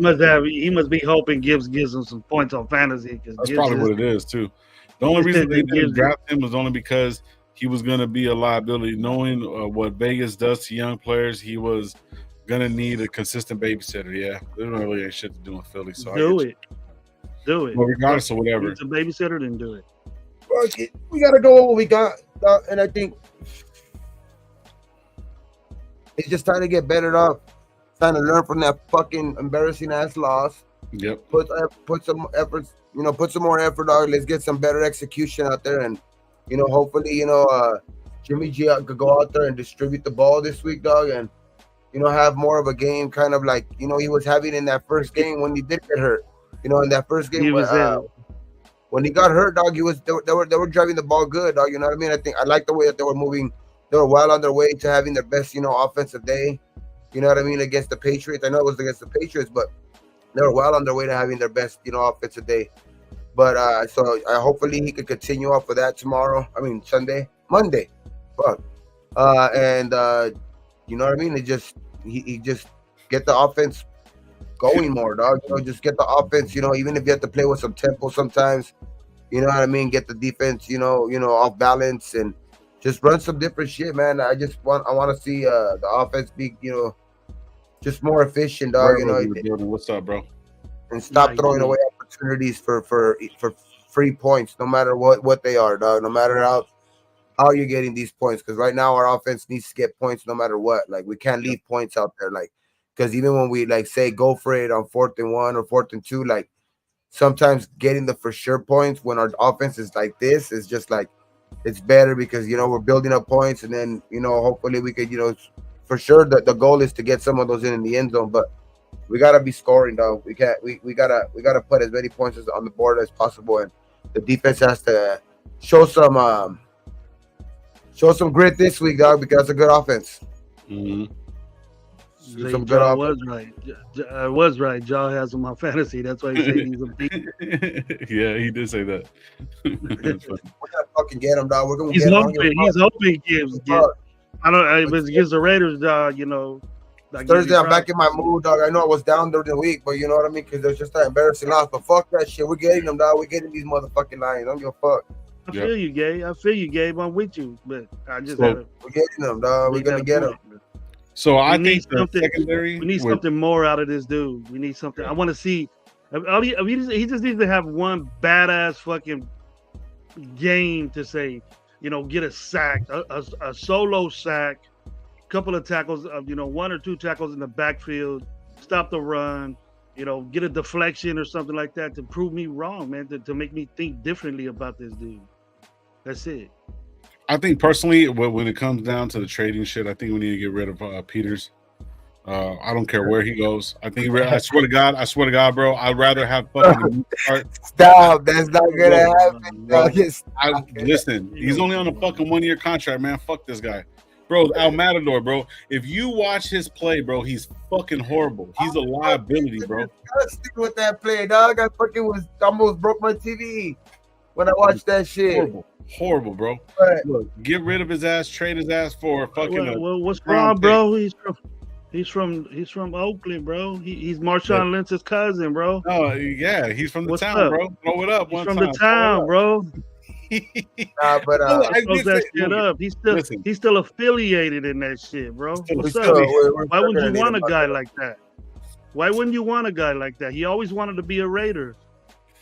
must be hoping Gibbs gives him some points on fantasy. That's probably what it is too. The only reason they didn't draft him was only because he was going to be a liability. Knowing what Vegas does to young players, he was going to need a consistent babysitter. Yeah, there really ain't shit to do in Philly. So do it. Well, regardless of whatever, it's a babysitter, then do it. Fuck it. We got to go with what we got, and I think. It's just trying to get better up, trying to learn from that fucking embarrassing ass loss. Yep. Put some efforts, put some more effort out. Let's get some better execution out there, and hopefully, Jimmy G could go out there and distribute the ball this week, dog, and have more of a game, kind of like he was having in that first game when he did get hurt. In that first game when he got hurt, dog, they were driving the ball good, dog. You know what I mean? I like the way that they were moving. They were well on their way to having their best, offensive day. You know what I mean? Against the Patriots. I know it was against the Patriots, but they were well on their way to having their best, offensive day. But so hopefully he could continue off of that tomorrow. I mean Monday. Fuck. And you know what I mean? He just get the offense going more, dog. Just get the offense. Even if you have to play with some tempo sometimes. You know what I mean? Get the defense. Off balance and. Just run some different shit, man. I want to see the offense be, just more efficient, dog. What's up, bro? And stop throwing away opportunities for free points, no matter what they are, dog. No matter how you're getting these points, because right now our offense needs to get points no matter what. Like we can't leave points out there, like because even when we say go for it on 4th and 1 or 4th and 2, like sometimes getting the for sure points when our offense is like this is just like. It's better because we're building up points, and then hopefully we could for sure the goal is to get some of those in the end zone, but we gotta be scoring, dog. We gotta put as many points on the board as possible, and the defense has to show some grit this week, dog, because it's a good offense. Mm-hmm. I was right. John has him on fantasy. That's why he said he's a beast. Yeah, he did say that. We're gonna fucking get him, dog. We're gonna he's hoping Gibbs. I don't. If it gives the Raiders, like Thursday, I'm back in my mood, dog. I know I was down during the week, but you know what I mean, because there's just that embarrassing loss. But fuck that shit. We're getting them, dog. We're getting these motherfucking Lions. I don't give a fuck. I feel you, Gabe. I'm with you, but I just we're getting them, dog. We're gonna get them. So I think the secondary. We need something more out of this dude. We need something. I want to see. He just needs to have one badass fucking game to say, get a sack, a solo sack, couple of tackles, 1 or 2 tackles in the backfield, stop the run, get a deflection or something like that to prove me wrong, man, to make me think differently about this dude. That's it. I think personally, when it comes down to the trading shit, I think we need to get rid of Peters. I don't care where he goes. I think I swear to God, bro. I'd rather have fucking stop. That's not gonna happen. Listen, he's only on a fucking 1-year contract, man. Fuck this guy, bro. Al Matador, bro. If you watch his play, bro, he's fucking horrible. He's a liability, bro. Gotta stick with that play, dog. I fucking almost broke my TV when I watched that shit. Horrible. Horrible, bro. But, look, get rid of his ass, trade his ass for fucking. What's wrong, bro? He's from Oakland, bro. He's Marshawn Lynch's cousin, bro. Oh yeah, he's from the What's town, up? bro. Throw it up. He's from the town, bro. but I close that shit up. He's still affiliated in that shit, bro. What's up? Why wouldn't you want a guy like that? Why wouldn't you want a guy like that? He always wanted to be a Raider.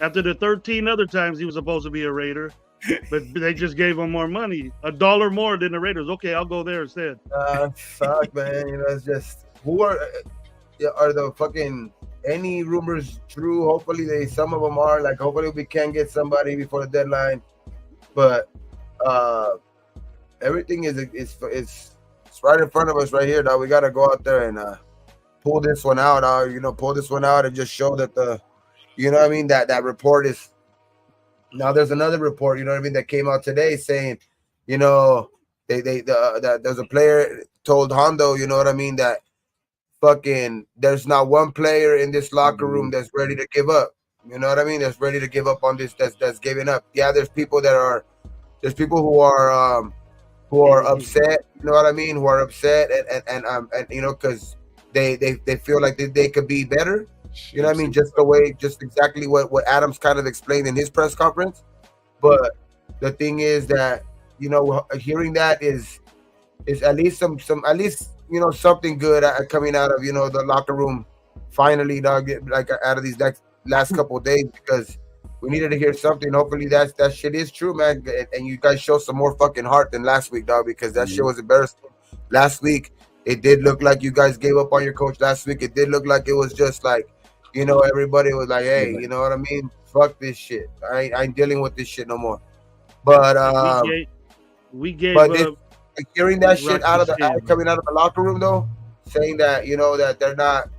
After the 13 other times he was supposed to be a Raider, but they just gave him more money, $1 more than the Raiders. Okay, I'll go there instead. Fuck, man. You know, it's just who are the fucking any rumors true? Hopefully some of them are. Like, hopefully we can get somebody before the deadline. But everything is right in front of us right here, dog. We gotta go out there and pull this one out, pull this one out and just show that that report is. Now there's another report, that came out today saying, that there's a player told Hondo, that fucking there's not one player in this locker room that's ready to give up. You know what I mean? That's ready to give up on this. That's giving up. Yeah, there's people who are upset. You know what I mean? Who are upset and because they feel like they could be better. You know what I mean? Just exactly what Adams kind of explained in his press conference. But the thing is that hearing that is at least something good coming out of the locker room. Finally, dog, like out of these last couple of days, because we needed to hear something. Hopefully that shit is true, man. And you guys show some more fucking heart than last week, dog, because that shit was embarrassing. Last week, it did look like you guys gave up on your coach. Last week, it did look like it was just like, everybody was like, hey, you know what I mean? Fuck this shit. I ain't dealing with this shit no more. But we gave hearing that shit coming out of the locker room though, saying that that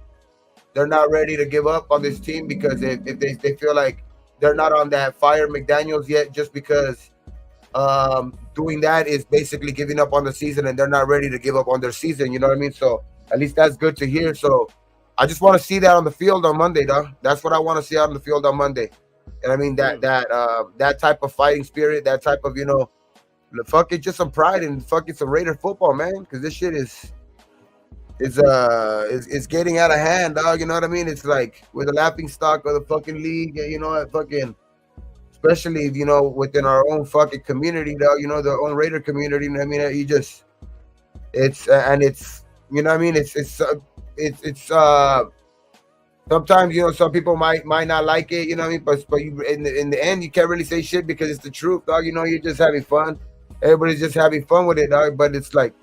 they're not ready to give up on this team because if they feel like they're not on that fire McDaniels yet, just because doing that is basically giving up on the season and they're not ready to give up on their season. You know what I mean? So at least that's good to hear. So I just want to see that on the field on Monday, dog. That's what I want to see out on the field on Monday. And I mean that type of fighting spirit, that type of fuck it, just some pride and fucking some Raider football, man. Because this shit is getting out of hand, dog. You know what I mean? It's like we're the laughing stock of the fucking league. Fucking, especially within our own fucking community, dog. The own Raider community. I mean, it's sometimes some people might not like it, but you in the end you can't really say shit because it's the truth, dog. You're just having fun. Everybody's just having fun with it, dog. But it's like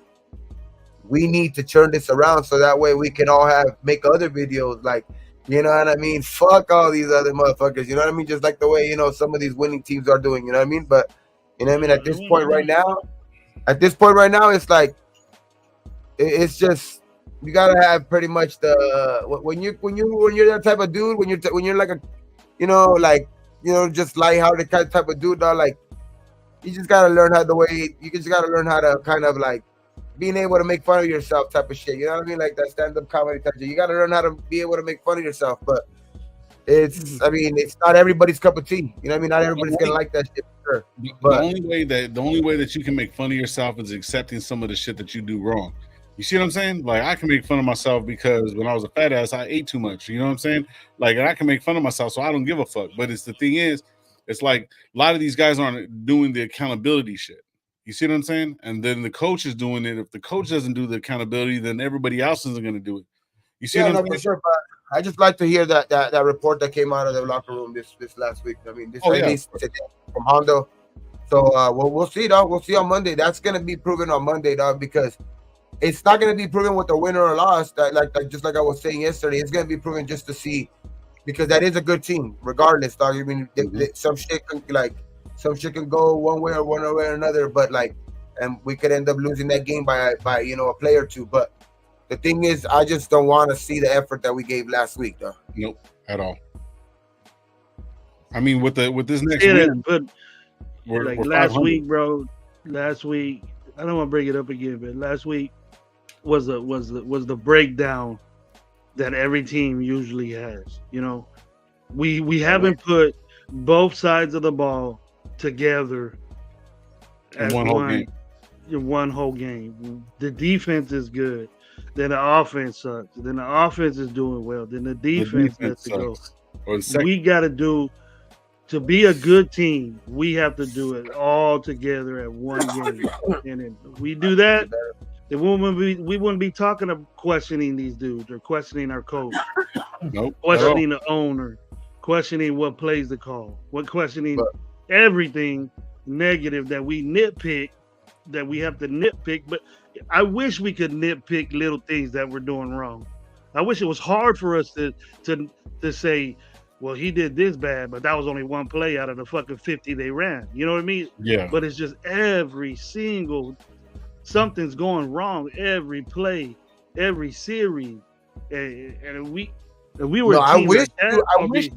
we need to turn this around so that way we can all make other videos, like, you know what I mean? Fuck all these other motherfuckers, you know what I mean? Just like the way some of these winning teams are doing, you know what I mean? But you know what I mean? At this point right now, it's like it's just. You gotta have pretty much when you're that type of dude, when you're like a just lighthearted type of dude, dog, like you just gotta learn how to kind of like being able to make fun of yourself type of shit. You know what I mean? Like that stand-up comedy type shit. You gotta learn how to be able to make fun of yourself. But it's not everybody's cup of tea. You know what I mean? Not everybody's gonna like that shit for sure. But the only way that you can make fun of yourself is accepting some of the shit that you do wrong. You see what I'm saying? Like, I can make fun of myself because when I was a fat ass, I ate too much. You know what I'm saying? Like, I can make fun of myself, so I don't give a fuck. But the thing is, it's like a lot of these guys aren't doing the accountability shit. You see what I'm saying? And then the coach is doing it. If the coach doesn't do the accountability, then everybody else isn't going to do it. You see what I'm saying? Sure, but I just like to hear that report that came out of the locker room this last week. I mean, today from Hondo. So we'll see, dog. We'll see on Monday. That's going to be proven on Monday, dog, because it's not going to be proven with a win or a loss. Just like I was saying yesterday, it's going to be proven just to see, because that is a good team, regardless, dog. I mean, some shit can go one way or another, but and we could end up losing that game by a play or two. But the thing is, I just don't want to see the effort that we gave last week, though. Nope, at all. I mean, with this next win, but we're last week, bro. Last week, I don't want to bring it up again, but last week was the breakdown that every team usually has. We haven't put both sides of the ball together as one whole game. one whole game. The defense is good. Then the offense sucks. Then the offense is doing well. Then the defense has to go. We got to do to be a good team. We have to do it all together at one game. And if we do that, we wouldn't be talking of questioning these dudes or questioning our coach, questioning the owner, questioning what plays to call, questioning everything negative that we nitpick, that we have to nitpick. But I wish we could nitpick little things that we're doing wrong. I wish it was hard for us to say, well, he did this bad, but that was only one play out of the fucking 50 they ran. You know what I mean? Yeah. But it's just every single something's going wrong every play, every series, and we were a team like that.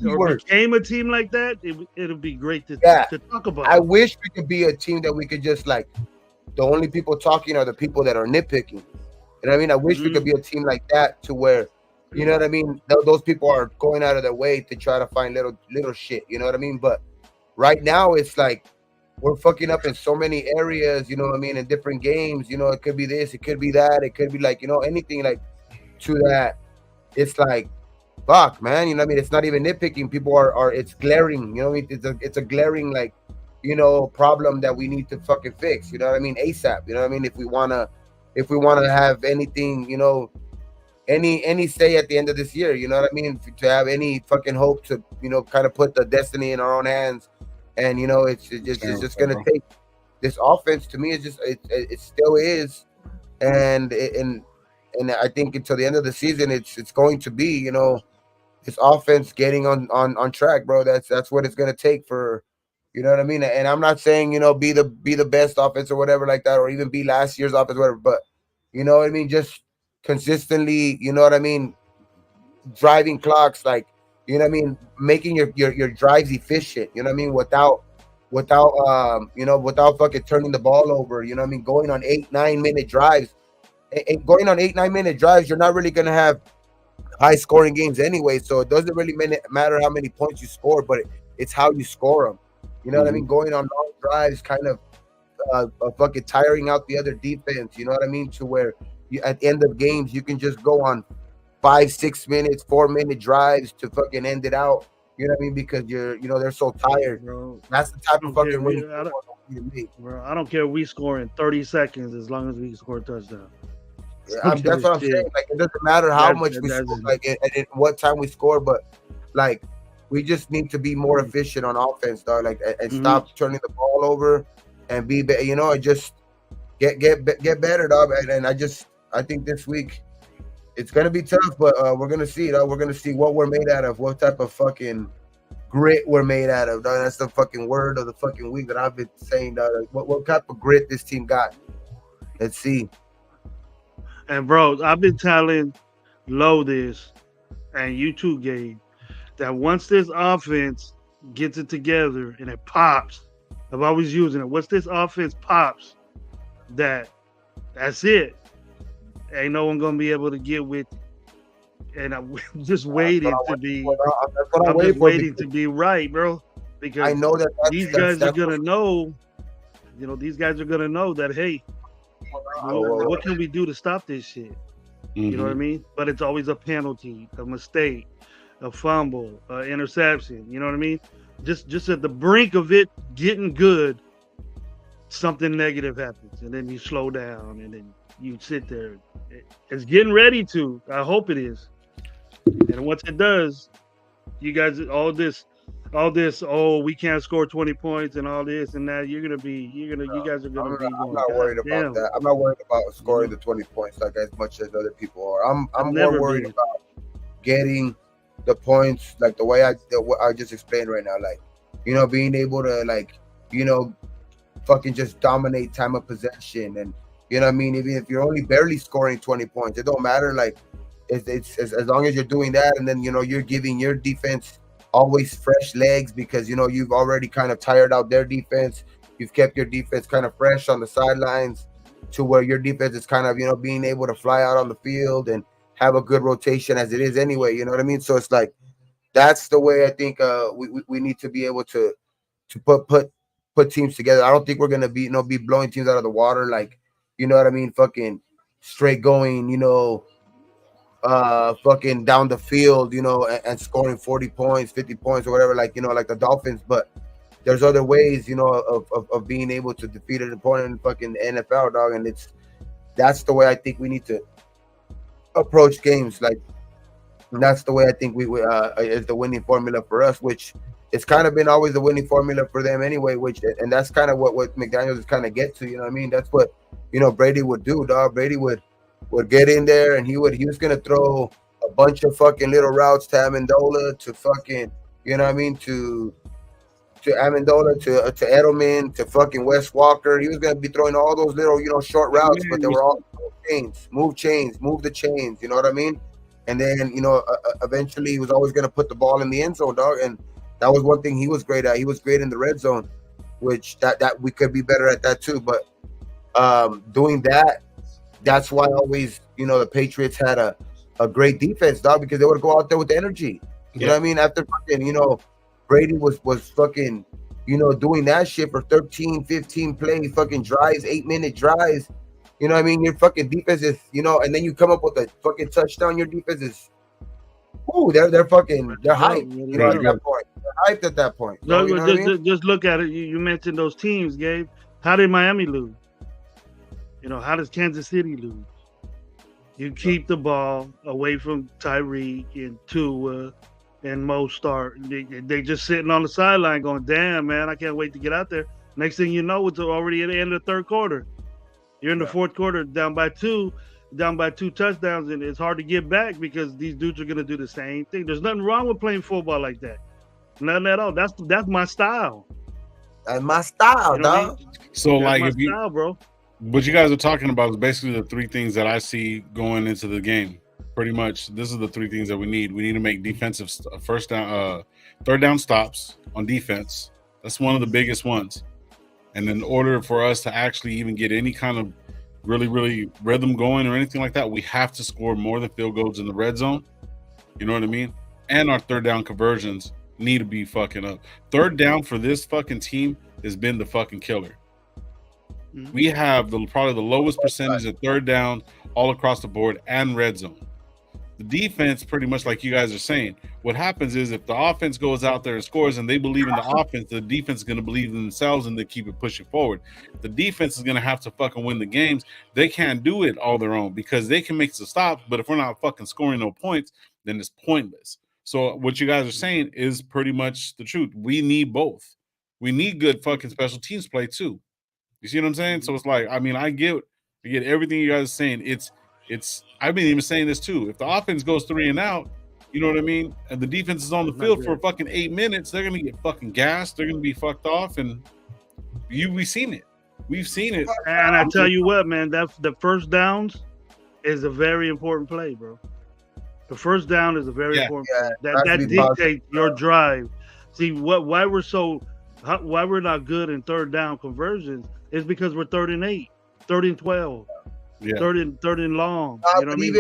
Or became a team like that. It'll be great to talk about. I wish we could be a team that we could just like. The only people talking are the people that are nitpicking. You know what I mean? I wish we could be a team like that to where, you know what I mean? Those people are going out of their way to try to find little shit. You know what I mean? But right now it's like we're fucking up in so many areas. You know what I mean? In different games. You know, it could be this, it could be that, it could be like anything like to that. It's like, fuck, man. You know what I mean? It's not even nitpicking. People are it's glaring. You know what I mean? It's a glaring like. Problem that we need to fucking fix. You know what I mean? ASAP. You know what I mean? If we wanna have anything, any say at the end of this year. You know what I mean? To have any fucking hope to, kind of put the destiny in our own hands. And it's just gonna take this offense. To me, it still is, and I think until the end of the season, it's going to be this offense getting on track, bro. That's what it's gonna take for. You know what I mean? And I'm not saying, be the best offense or whatever like that, or even be last year's offense, whatever. But you know what I mean? Just consistently, you know what I mean? Driving clocks, like, you know what I mean? Making your drives efficient, you know what I mean? Without fucking turning the ball over, you know what I mean? Going on 8-9 minute drives. And going on 8-9 minute drives, you're not really going to have high scoring games anyway. So it doesn't really matter how many points you score, but it's how you score them. You know what I mean? Going on long drives, kind of fucking tiring out the other defense. You know what I mean? To where at the end of games, you can just go on 5-6 minutes, 4-minute drives to fucking end it out. You know what I mean? Because they're so tired. Bro, that's the type of fucking win. Bro, I don't care if we score in 30 seconds as long as we score a touchdown. That's what I'm saying. Like, it doesn't matter how much we score, like, and what time we score, but like. We just need to be more efficient on offense, dog. Like, and stop turning the ball over, and be, just get better, dog. And I think this week it's gonna be tough, but we're gonna see, dog. We're gonna see what we're made out of, what type of fucking grit we're made out of, dog. That's the fucking word of the fucking week that I've been saying, dog. Like, what type of grit this team got? Let's see. And bro, I've been telling Lo this, and you too, Gabe. That once this offense gets it together and it pops, I'm always using it. Once this offense pops, that's it. Ain't no one gonna be able to get with it. And I'm just waiting to be. I'm just waiting to be right, bro. Because I know that these guys are gonna know. These guys are gonna know that. Hey, what can we do to stop this shit? You know what I mean? But it's always a penalty, a mistake, a fumble, interception. You know what I mean? Just at the brink of it getting good, something negative happens, and then you slow down, and then you sit there. It's getting ready to. I hope it is. And once it does, you guys, all this. Oh, we can't score 20 points and all this and that. You guys are gonna be. I'm not worried about that. I'm not worried about scoring the 20 points like as much as other people are. I'm more worried about getting the points like the way I just explained right now, like being able to fucking just dominate time of possession, and you know what I mean, even if you're only barely scoring 20 points, it don't matter. Like it's as long as you're doing that, and then you're giving your defense always fresh legs because you've already kind of tired out their defense. You've kept your defense kind of fresh on the sidelines to where your defense is kind of being able to fly out on the field and have a good rotation as it is anyway. You know what I mean? So it's like that's the way I think we need to be able to put put teams together. I don't think we're gonna be be blowing teams out of the water, like, you know what I mean, fucking straight going, fucking down the field, and scoring 40 points, 50 points or whatever, like, like the Dolphins. But there's other ways, of being able to defeat an opponent in fucking NFL, dog. And that's the way I think we need to approach games. Like, that's the way I think we is the winning formula for us, which it's kind of been always the winning formula for them anyway, and that's kind of what McDaniels is kind of get to, you know what I mean? That's what, Brady would do, dog. Brady would get in there, and he was gonna throw a bunch of fucking little routes to Amendola, to fucking, you know what I mean, to Amendola, to Edelman, to fucking Wes Walker. He was gonna be throwing all those little, short routes, but they were all move the chains, you know what I mean? And then, eventually he was always gonna put the ball in the end zone, dog. And that was one thing he was great at. He was great in the red zone, which that we could be better at that too. But doing that, that's why always, the Patriots had a great defense, dog, because they would go out there with energy. You know what I mean? After fucking, Brady was fucking, doing that shit for 13, 15 play fucking drives, 8-minute drives. You know what I mean? Your fucking defense is, and then you come up with a fucking touchdown. Your defense is, they're hyped. You know, at that point. They're hyped at that point. No, just look at it. You mentioned those teams, Gabe. How did Miami lose? How does Kansas City lose? You keep the ball away from Tyree and Tua and Mostert. They just sitting on the sideline going, damn, man, I can't wait to get out there. Next thing you know, it's already at the end of the third quarter. You're in the fourth quarter, down by two touchdowns, and it's hard to get back because these dudes are going to do the same thing. There's nothing wrong with playing football like that. Nothing at all. That's my style. That's my style, dog. So, that's like, my style, bro. What you guys are talking about is basically the three things that I see going into the game. Pretty much, this is the three things that we need. We need to make defensive third down stops on defense. That's one of the biggest ones. And in order for us to actually even get any kind of really, really rhythm going or anything like that, we have to score more than field goals in the red zone. You know what I mean? And our third down conversions need to be fucking up. Third down for this fucking team has been the fucking killer. Mm-hmm. We have probably the lowest percentage of third down all across the board and red zone. The defense, pretty much like you guys are saying, what happens is if the offense goes out there and scores and they believe in the offense, the defense is going to believe in themselves and they keep it pushing forward. The defense is going to have to fucking win the games. They can't do it all their own because they can make some stops, but if we're not fucking scoring no points, then it's pointless. So what you guys are saying is pretty much the truth. We need both. We need good fucking special teams play too. You see what I'm saying? So it's like, I mean, I get everything you guys are saying. I've been even saying this too. If the offense goes 3 and out, you know what I mean? And the defense is on the field for fucking 8 minutes, they're going to get fucking gassed. They're going to be fucked off. And we've seen it. We've seen it. And I tell you what, man, the first downs is a very important play, bro. The first down is a very important play. That dictates your drive. See, why we're not good in third down conversions is because we're 3rd and 8, 3rd and 12. Yeah. Third and long. You know what I mean?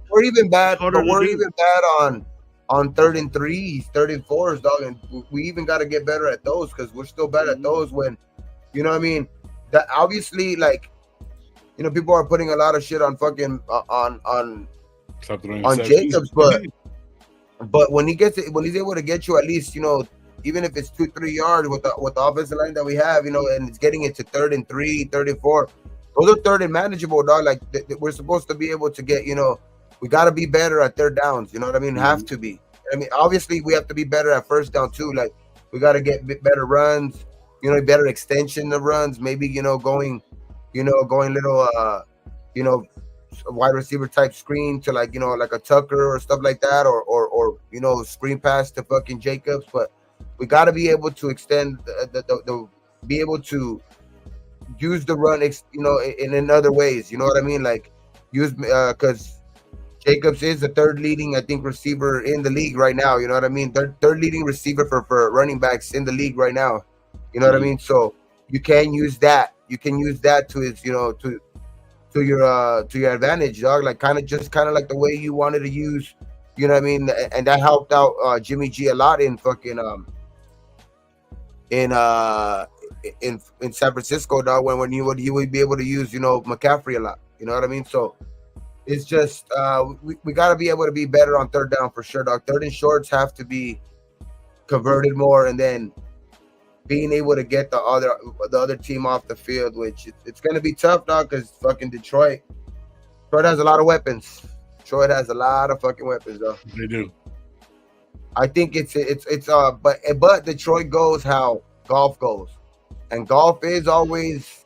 We're even bad. But we're even bad on 3rd and 3s, 3rd and 4s, dog. And we even got to get better at those because we're still bad at those. When, you know what I mean? That obviously, like, people are putting a lot of shit on fucking on Jacobs, but when he's able to get you at least, even if it's 2-3 yards with the offensive line that we have, and it's getting it to 3rd and 3, 3rd and 4. Those are 3rd and manageable, dog. Like we're supposed to be able to get, we got to be better at third downs. You know what I mean? Mm-hmm. Have to be. I mean, obviously we have to be better at first down too. Like we got to get better runs, better extension of runs. Maybe, going little, wide receiver type screen to like a Tucker or stuff like that, or screen pass to fucking Jacobs. But we got to be able to extend be able to use the run, in other ways. You know what I mean? Like use because Jacobs is the 3rd leading, I think, receiver in the league right now. You know what I mean? Third leading receiver for running backs in the league right now. You know what I mean? So you can use that. You can use that to his, to your advantage, dog. Like kind of like the way you wanted to use. You know what I mean? And that helped out Jimmy G a lot in fucking in San Francisco, dog. When you would be able to use McCaffrey a lot. You know what I mean? So it's just we got to be able to be better on third down for sure, dog. Third and shorts have to be converted more, and then being able to get the other team off the field, which it's going to be tough, dog, because fucking Detroit has a lot of weapons. Detroit has a lot of fucking weapons, though. They do. I think but Detroit goes how golf goes, and golf is always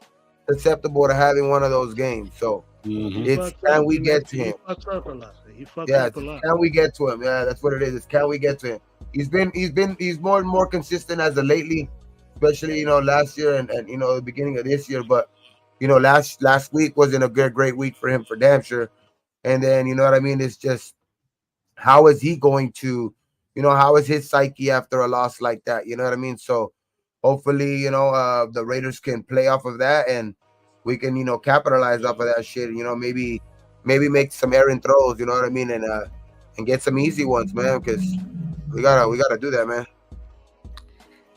susceptible to having one of those games. So it's can we get to him? He fucks up a lot. Can we get to him? Yeah, that's what it is. It's can we get to him? He's more and more consistent as of lately, especially last year and the beginning of this year. But last week wasn't a great week for him for damn sure. And then what I mean, it's just how is he going to, how is his psyche after a loss like that? You know what I mean? So hopefully, the Raiders can play off of that and we can, capitalize off of that shit. Maybe make some errant throws. You know what I mean? And get some easy ones, man, because we gotta do that, man.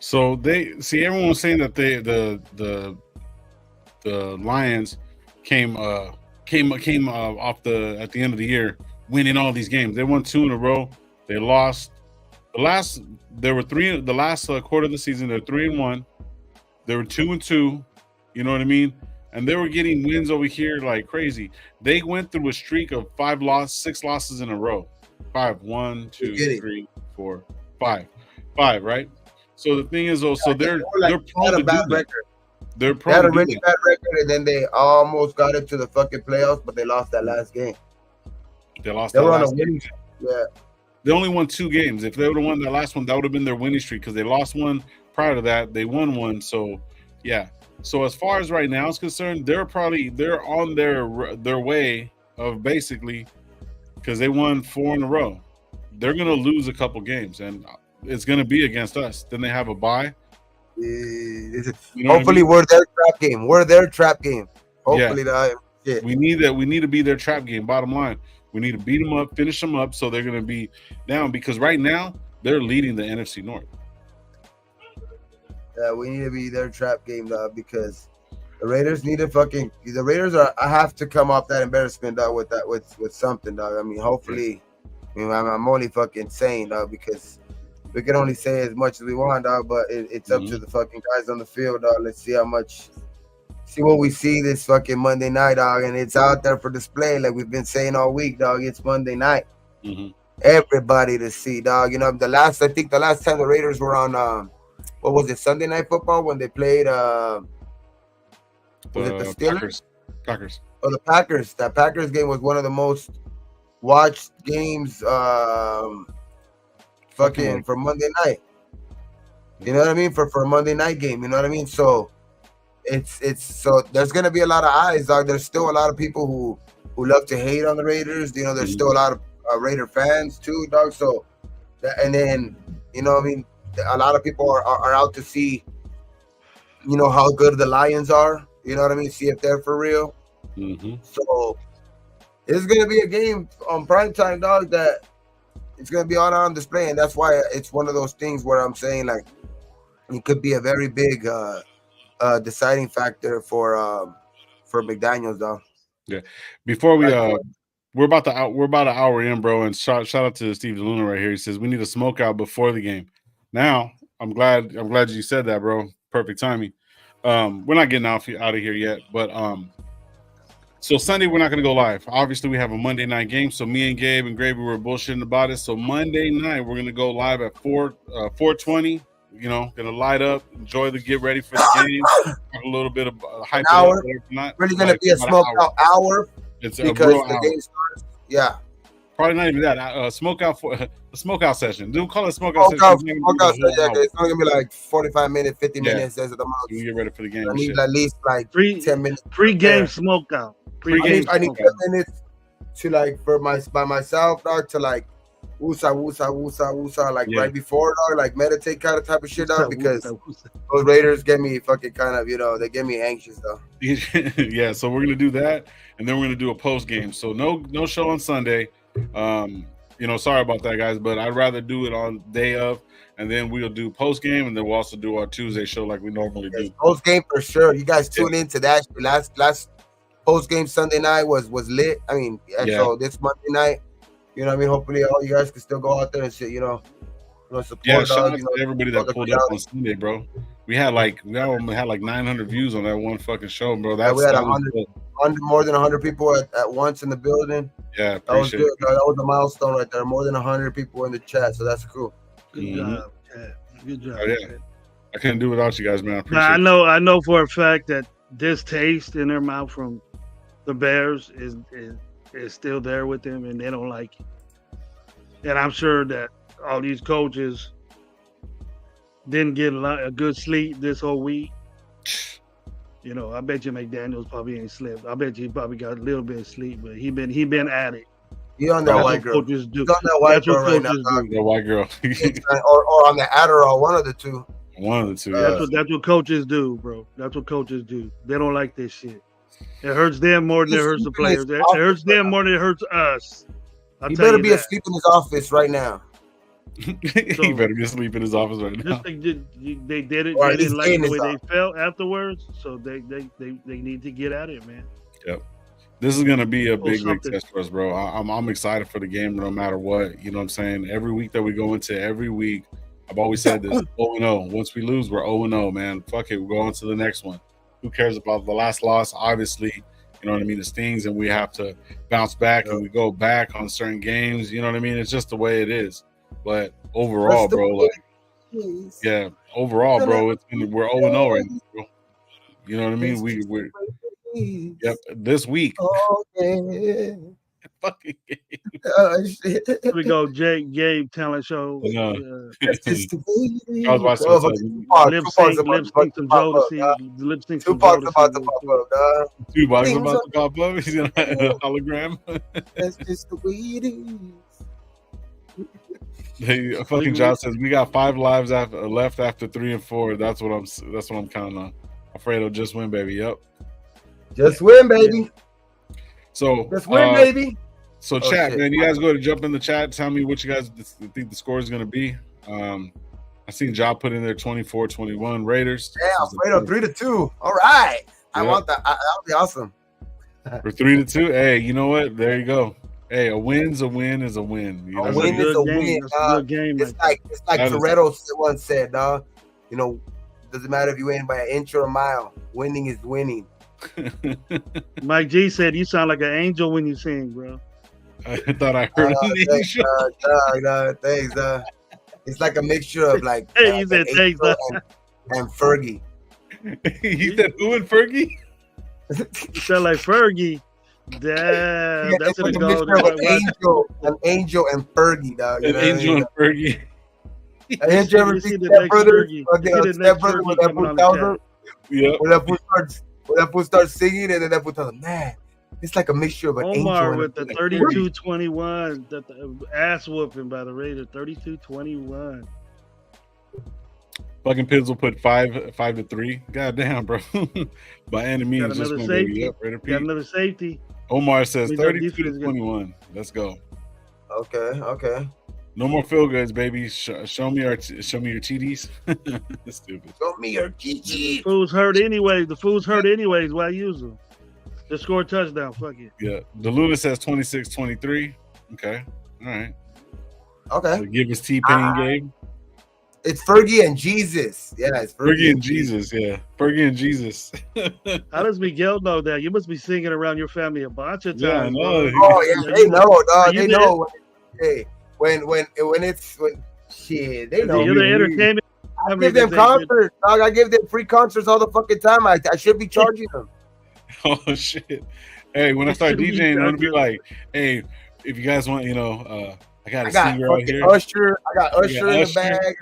So everyone was saying that the Lions came off at the end of the year winning all these games. They won 2 in a row. They lost the last quarter of the season. They're 3-1. They were 2-2. You know what I mean? And they were getting wins over here like crazy. They went through a streak of 6 losses in a row. 5, 1, 2, 3, 4, 5, right? So the thing is, they're prone to bad record. They had a really bad record, and then they almost got into the fucking playoffs, but they lost that last game. They were on a winning streak. Yeah. They only won 2 games. If they would have won that last one, that would have been their winning streak because they lost one prior to that. They won one. So, yeah. So as far as right now is concerned, they're on their way of basically because they won 4 in a row. They're going to lose a couple games, and it's going to be against us. Then they have a bye. Hopefully, we're their trap game. Hopefully, yeah. We need that. We need to be their trap game. Bottom line, we need to beat them up, finish them up, so they're going to be down. Because right now they're leading the NFC North. Yeah, we need to be their trap game, dog. Because the Raiders need to the Raiders have to come off that embarrassment, dog, with something, dog. I mean, hopefully, I'm only fucking saying, dog, because we can only say as much as we want, dog, but it's up to the fucking guys on the field, dog. Let's see what we see this fucking Monday night, dog, and it's out there for display like we've been saying all week, dog. It's Monday night. Everybody to see, dog. The last time the Raiders were on, what was it, Sunday Night Football when they played, was it the Steelers? Packers. Oh, the Packers. That Packers game was one of the most watched games, fucking for Monday night. You know what I mean? For a Monday night game, you know what I mean? So so there's gonna be a lot of eyes, dog. There's still a lot of people who love to hate on the Raiders. There's still a lot of Raider fans too, dog. So and then I mean, a lot of people are out to see how good the Lions are. You know what I mean? See if they're for real. So it's gonna be a game on primetime, dog, that it's gonna be on display, and that's why it's one of those things where I'm saying like it could be a very big deciding factor for McDaniels, dog. Yeah. Before we're about an hour in, bro, and shout out to Steve DeLuna right here. He says we need a smoke out before the game. Now I'm glad you said that, bro. Perfect timing. We're not getting out of here yet, but so Sunday we're not going to go live. Obviously, we have a Monday night game, so me and Gabe and Gravy were bullshitting about it. So Monday night we're going to go live at 4:20. Going to light up, get ready for the game. Talk a little bit of hype. An hour. Really going to be a smoke out hour. It's because the game starts. Yeah. Probably not even that. Smoke out session. Don't call it smoke out session. It's only gonna be like 45 minutes, 50 minutes as the most. You get ready for the game. I need at least like 10 minutes. Pre-game smoke out. I need 10 minutes to by myself, dog, to like woosah, like right before, dog, like meditate kind of type of shit, dog, because those Raiders get me fucking kind of, they get me anxious, though. Yeah, so we're gonna do that, and then we're gonna do a post game. So no show on Sunday. sorry about that, guys, but I'd rather do it on day of, and then we'll do post game, and then we'll also do our Tuesday show like we normally do. Post game for sure. You guys tune into that. Last post game Sunday night was lit. I mean, so this Monday night, you know what I mean? Hopefully all you guys can still go out there and shit, support. Yeah, shout out to everybody that pulled up on Sunday, bro. We had like 900 views on that one fucking show, bro. We had 100, more than 100 people at once in the building. Yeah, that was good. That was a milestone right there. More than 100 people in the chat, so that's cool. Good job, Chad. Good job. Oh, yeah. I couldn't do it without you guys, man. I know for a fact that this taste in their mouth from the Bears is still there with them, and they don't like it. And I'm sure that all these coaches didn't get a good sleep this whole week. I bet you McDaniels probably ain't slept. I bet you he probably got a little bit of sleep, but he been at it. He on that white girl. Coaches do. He's on that white girl right now. The white girl. or on the Adderall, one of the two. One of the two. That's what coaches do, bro. That's what coaches do. They don't like this shit. It hurts them more than it hurts the players. It hurts them more than it hurts us. He better be asleep in his office right now. He better be asleep in his office right now. They did it. They didn't like the way they felt afterwards, so they need to get at it, man. Yep. This is gonna be a big test for us, bro. I'm excited for the game, no matter what. You know what I'm saying? Every week that we go into, I've always said this: 0-0. Once we lose, we're 0-0, man. Fuck it, we're going to the next one. Who cares about the last loss? Obviously, you know what I mean. It stings, and we have to bounce back, and we go back on certain games. You know what I mean? It's just the way it is. But overall, bro, overall, bro, we're 0-0 right now, bro. You know what I mean? We're this week. Oh, yeah. Fucking game. Oh, shit. Here we go, Gabe Talent Show. No. I was watching lip sync some Jodeci. Lip sync some Tupac's about to pop up, dog. Tupac's about to pop up. He's gonna have a hologram. That's just the way it is. Hey, fucking Josh says we got 5 lives left after 3 and 4. That's what I'm counting on. Afraid just win, baby. Yep. Just win, baby. So just win, baby. So chat, man. You guys go to jump in the chat. Tell me what you guys think the score is going to be. I seen Job put in there 24-21 Raiders. Yeah, Fredo 3-2. All right. Yep. I want that. That would be awesome. For 3-2. Hey, you know what? There you go. Hey, a win's a win is a win. You know a win is a win. It's like Toretto once said, dog. Doesn't matter if you win by an inch or a mile. Winning is winning. Mike G said you sound like an angel when you sing, bro. I thought I heard an angel. Thanks, it's like a mixture of like. Hey, you said thanks, and Fergie. You said who and Fergie? You sound like Fergie. Damn, that's gonna go. An angel and Fergie, dog. An angel and Fergie. Did you ever see that brother? That brother when that fool tells her. Yeah. When that fool starts singing, and then that fool tells him, "Man, it's like a mixture of an angel." Omar with the 32-21, the ass whooping by the Raiders. 32-21. Fucking Pids will put 5-3. God damn, bro. By any means, got another safety. Got another safety. Omar says 32-21. Let's go. Okay. No more field goods, baby. Show me your TDs. Stupid. Show me your TDs. The fool's hurt anyways. Why use them? Just score a touchdown. Fuck it. Yeah. DeLuna says 26-23. Okay. All right. Okay. So give us T-Pain, Gabe. It's Fergie and Jesus. Yeah, it's Fergie and Jesus. Yeah, Fergie and Jesus. How does Miguel know that? You must be singing around your family a bunch of times. Yeah, I know. Oh yeah, they know, dog. They know. Hey, when shit, they know. You're the entertainment. I give them concerts, dog. I give them free concerts all the fucking time. I should be charging them. Oh shit! Hey, when I start DJing, I'm gonna be like, hey, if you guys want, I got a singer out here. Usher. I got Usher in the bag.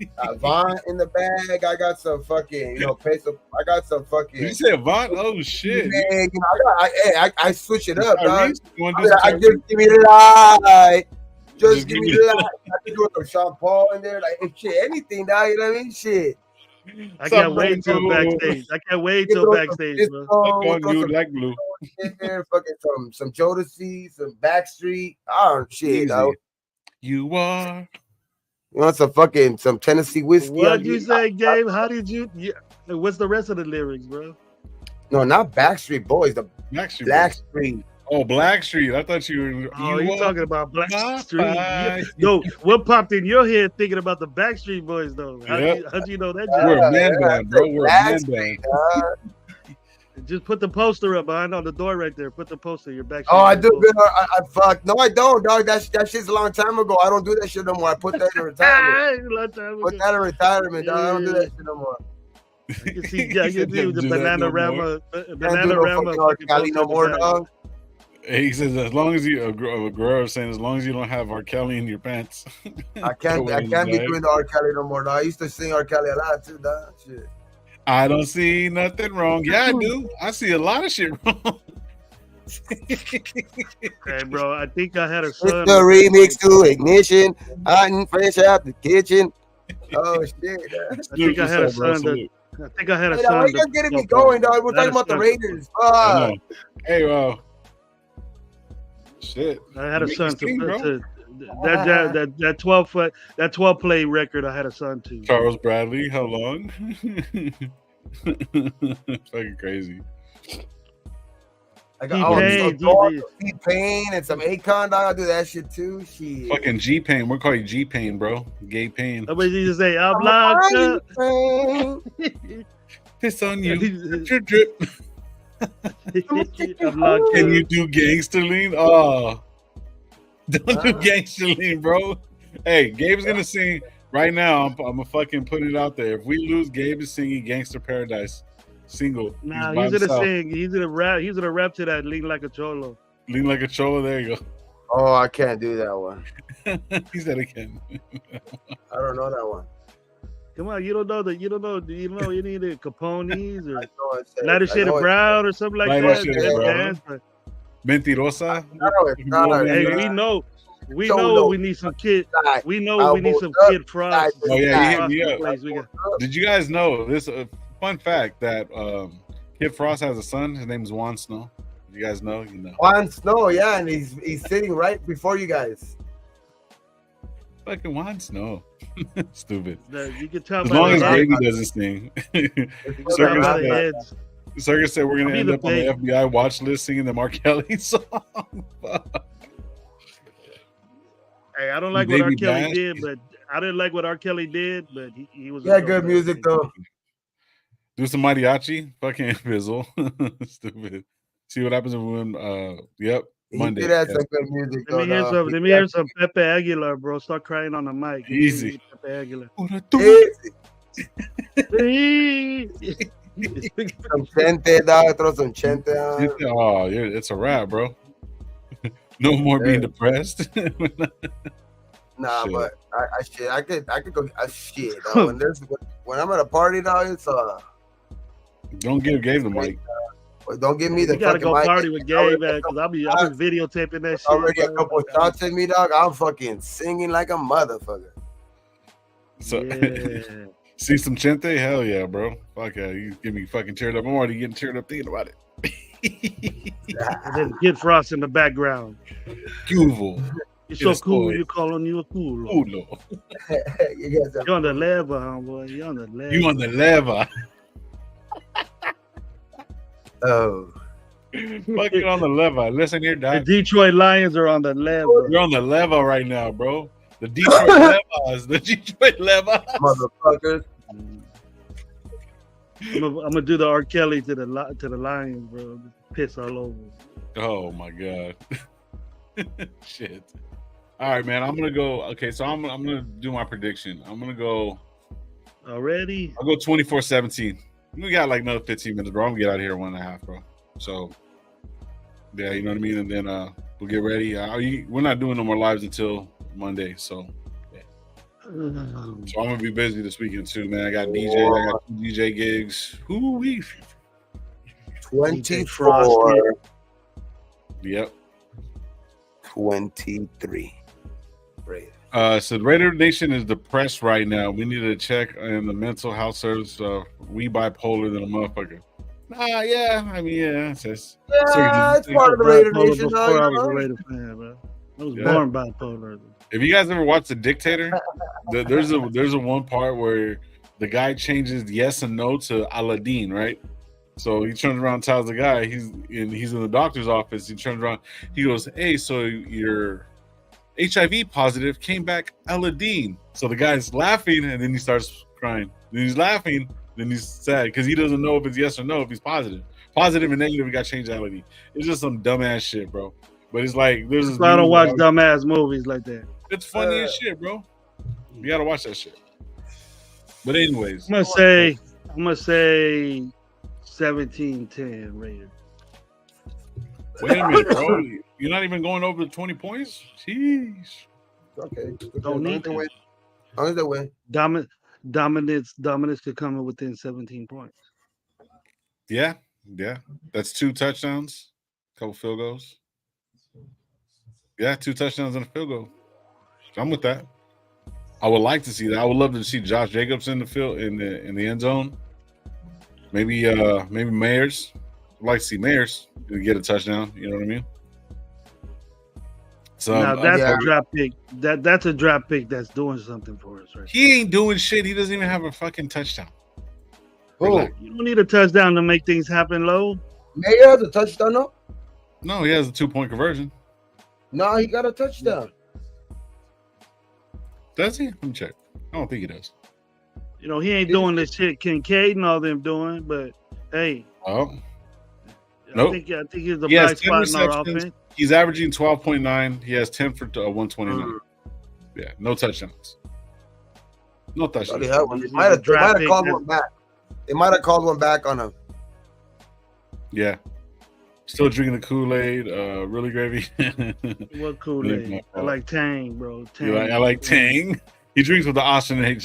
I got Vaughn in the bag. I got some fucking, peso. I got some fucking. Did you say Vaughn? Oh shit! Man, I switch it up, dog. I just give me the light. Just give me the light. I can do some Sean Paul in there, like shit, anything, dog. You know what I mean? Shit. I can't wait till backstage. I can't wait till backstage, bro. On you, like blue. Fucking some Jodeci, some Backstreet. Oh shit, you are. You want some Tennessee whiskey? What'd you say, Gabe? How did you? What's the rest of the lyrics, bro? No, not Backstreet Boys. The Blackstreet. Oh, Blackstreet. I thought you were. Oh, you're talking about Blackstreet. Yo, what popped in your head thinking about the Backstreet Boys, though? How'd you know that? We're a man band, bro. We're a man band. Just put the poster up behind on the door right there. Put the poster. Your Backstreet. Oh, I do. I fuck. No, I don't, dog. That shit's a long time ago. I don't do that shit no more. I put that in retirement. Put that in retirement, dog. I don't do that shit no more. You can see, you do the Bananarama. Cali no more, dog. He says, as long as you, a girl saying, as long as you don't have R. Kelly in your pants. I can't be doing the R. Kelly no more, dog. I used to sing R. Kelly a lot, too, dog. Shit. I don't see nothing wrong. Yeah, I do. I see a lot of shit wrong. Hey, bro, I think I had a son. It's the remix to Ignition. Hot and fresh out the kitchen. Oh, shit. I think I had a son. I think I had a son. Why you guys getting me going, dog? We're talking about the Raiders. Hey, well. Shit. I had a son that 12 play record. I had a son too. Charles Bradley, how long? Fucking crazy. I got T-Pain and some Akon, dog. I'll do that shit too. Shit. Fucking G-Pain. We're calling you G-Pain, bro. Gay Pain. Somebody need to say, I'm locked up. Piss on you. Drip, drip. Can you do gangster lean? Oh, don't do gangster lean, bro. Hey, Gabe's gonna sing right now. I'm gonna fucking put it out there. If we lose, Gabe is singing "Gangster Paradise" single. Nah, he's gonna sing. He's gonna rap. He's gonna rap to that "Lean Like a Cholo." Lean like a cholo. There you go. Oh, I can't do that one. He said it can. I don't know that one. Come on, you don't know any of the Capones or Lighter Shade of Brown or something like that. Mentirosa. Hey, we know we need some kid. We know we need some Kid Frost. Oh yeah, he hit me up. Did you guys know this? Fun fact that Kid Frost has a son. His name is Juan Snow. You guys know? You know. Juan Snow, yeah, and he's sitting right before you guys. Fucking Juan Snow. Stupid. You can tell as long as Brady does this thing. Circus said we're gonna end up on the FBI watch list singing the R. Kelly song. Hey, I don't like what R. Kelly did, but I didn't like what R. Kelly did, but he was. Yeah, good music though. Do some mariachi, fucking fizzle. Stupid. See what happens when yep. Monday. That's some good music. Let me hear some Pepe Aguilar, bro. Start crying on the mic. Easy. Pepe Aguilar. Some chente, dog. Throw some chente on. Oh, yeah, it's a wrap, bro. No more being depressed. Nah, shit. But I could go shit. When I'm at a party, dog, it's Don't give Gabe the mic. Don't give me the. You gotta go mic. Party with Gabe, man, because I've been videotaping that shit. Already a couple of shots in me, dog. I'm fucking singing like a motherfucker. So, yeah. See some chente? Hell yeah, bro. Fuck yeah, you get me fucking cheered up. I'm already getting cheered up thinking about it. And then Kid Frost in the background. Cuvo. You're so cool. You calling you a culo. Culo. You're on the lever, homeboy. You're on the lever. You on the lever. Oh. Fucking on the lever. Listen here, Doc. The Detroit Lions are on the lever. You're on the lever right now, bro. The Detroit Levers. The Detroit Levers. Motherfuckers. I'm gonna do the R. Kelly to the Lions, bro. Piss all over. Oh my god. Shit. All right, man. I'm gonna go. Okay, so I'm gonna do my prediction. I'm gonna go. Already? I'll go 24-17. We got like another 15 minutes, bro. I'm gonna get out of here 1.5, bro. So, yeah, you know what I mean. And then we'll get ready. We're not doing no more lives until Monday, so. Yeah. So I'm gonna be busy this weekend too, man. I got DJs. I got 2 DJ gigs. Who we? 24. Yep. 23. Right. So Raider Nation is depressed right now. We need to check in the mental health service. We bipolar than a motherfucker. Yeah. I mean, yeah. It's part of the Raider Nation. Before I was a Raider fan, bro. I was born bipolar. If you guys ever watched The Dictator, there's a one part where the guy changes yes and no to Aladdin, right? So he turns around and tells the guy, he's in the doctor's office. He turns around, he goes, "Hey, so you're HIV positive, came back Aladdin." So the guy's laughing, and then he starts crying. Then he's laughing, then he's sad because he doesn't know if it's yes or no, if he's positive. Positive and negative, he got changed to Aladdin. It's just some dumbass shit, bro. But it's like there's this. I don't watch dumbass movies like that. It's funny as shit, bro. You gotta watch that shit. But anyways, I'm gonna say 17-10 Raiders. Wait a minute, bro. You're not even going over the 20 points? Jeez. Okay. Don't need to win. How is that win? Dominance could come in within 17 points. Yeah. That's 2 touchdowns, a couple field goals. Yeah, 2 touchdowns and a field goal. I'm with that. I would like to see that. I would love to see Josh Jacobs in the field in the end zone. Maybe Mayers. I'd like to see Mayers get a touchdown. You know what I mean? So now that's a draft pick. That's a draft pick that's doing something for us, right? He ain't doing shit. He doesn't even have a fucking touchdown. Oh, you don't need a touchdown to make things happen, Low. Mayer has a touchdown, though? No, he has a 2-point conversion. No, he got a touchdown. Does he? Let me check. I don't think he does. You know, he ain't doing this shit Kincaid and all them doing, but hey. Oh. Nope. I think he's the bright spot in our offense. He's averaging 12.9. He has 10 for 129. Yeah, no touchdowns. No touchdowns. They might have called one back. They might have called one back on him. Yeah. Still drinking the Kool-Aid, really gravy. What Kool-Aid? I like Tang, bro. Tang. I like Tang. He drinks with the astronauts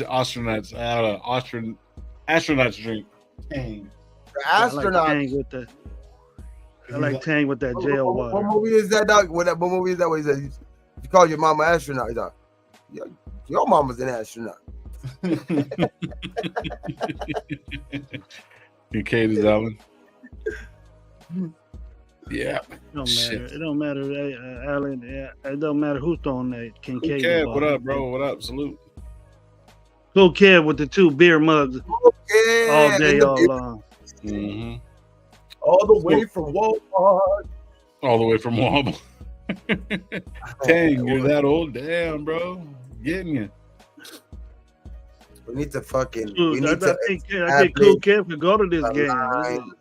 drink. Tang. The astronauts. I like Tang with that jail water. What movie is that, dog? What movie is that? Where he says, you call your mama astronaut. He's like, your mama's an astronaut. Kincaid is that one. Yeah. It don't matter, Alan. It don't matter who's throwing that. Kincaid. Cool Kev, what up, bro? What up? Salute. Cool Kev with the 2 beer mugs all day, all long. Mm-hmm. All the way from Walmart. All the way from Walmart. Dang, you're that old. Damn, bro. Getting you. We need to fucking. Dude, I think Cool Kev could go to this game.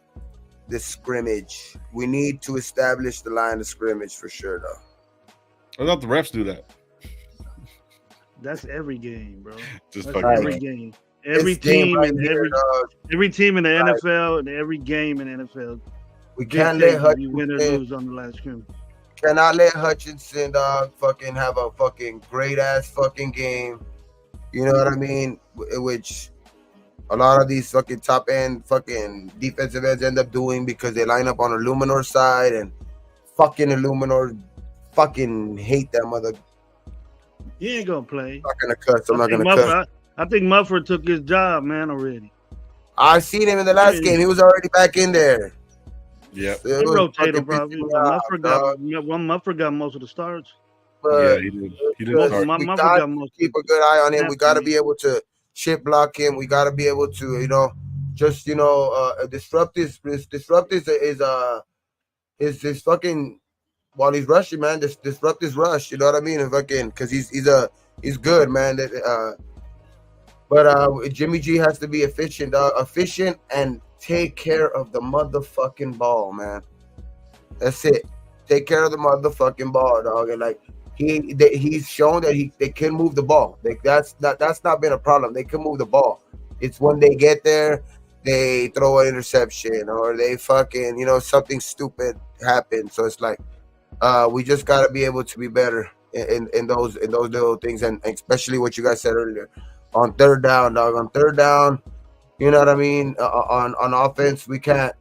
The scrimmage. We need to establish the line of scrimmage for sure, though. I thought the refs do that. That's every game, bro. Just That's every game. Every team in the NFL and every game in the NFL. We can't let Hutchinson win or lose on the last scrimmage. Cannot let Hutchinson fucking have a fucking great ass fucking game. You know what I mean? Which a lot of these fucking top end fucking defensive ends end up doing because they line up on Illuminor side and fucking Illuminor fucking hate that mother. He ain't gonna play. I'm not gonna cuss. I'm not gonna cuss. I think Mufford took his job, man, already. I seen him in the last game. He was already back in there. Yeah. They rotate him probably. Mufford got most of the starts. But he did. He did. We got to keep a good eye on him. We got to be able to chip block him. We got to be able to, disrupt his fucking while he's rushing, man. Disrupt his rush. You know what I mean? And fucking because he's good, man. But Jimmy G has to be efficient and take care of the motherfucking ball, man. That's it. Take care of the motherfucking ball, dog. And like he's shown that they can move the ball. Like that's not been a problem. They can move the ball. It's when they get there, they throw an interception or they fucking something stupid happens. So it's like we just gotta be able to be better in those little things, and especially what you guys said earlier on third down, dog. On third down, you know what I mean. On offense, we got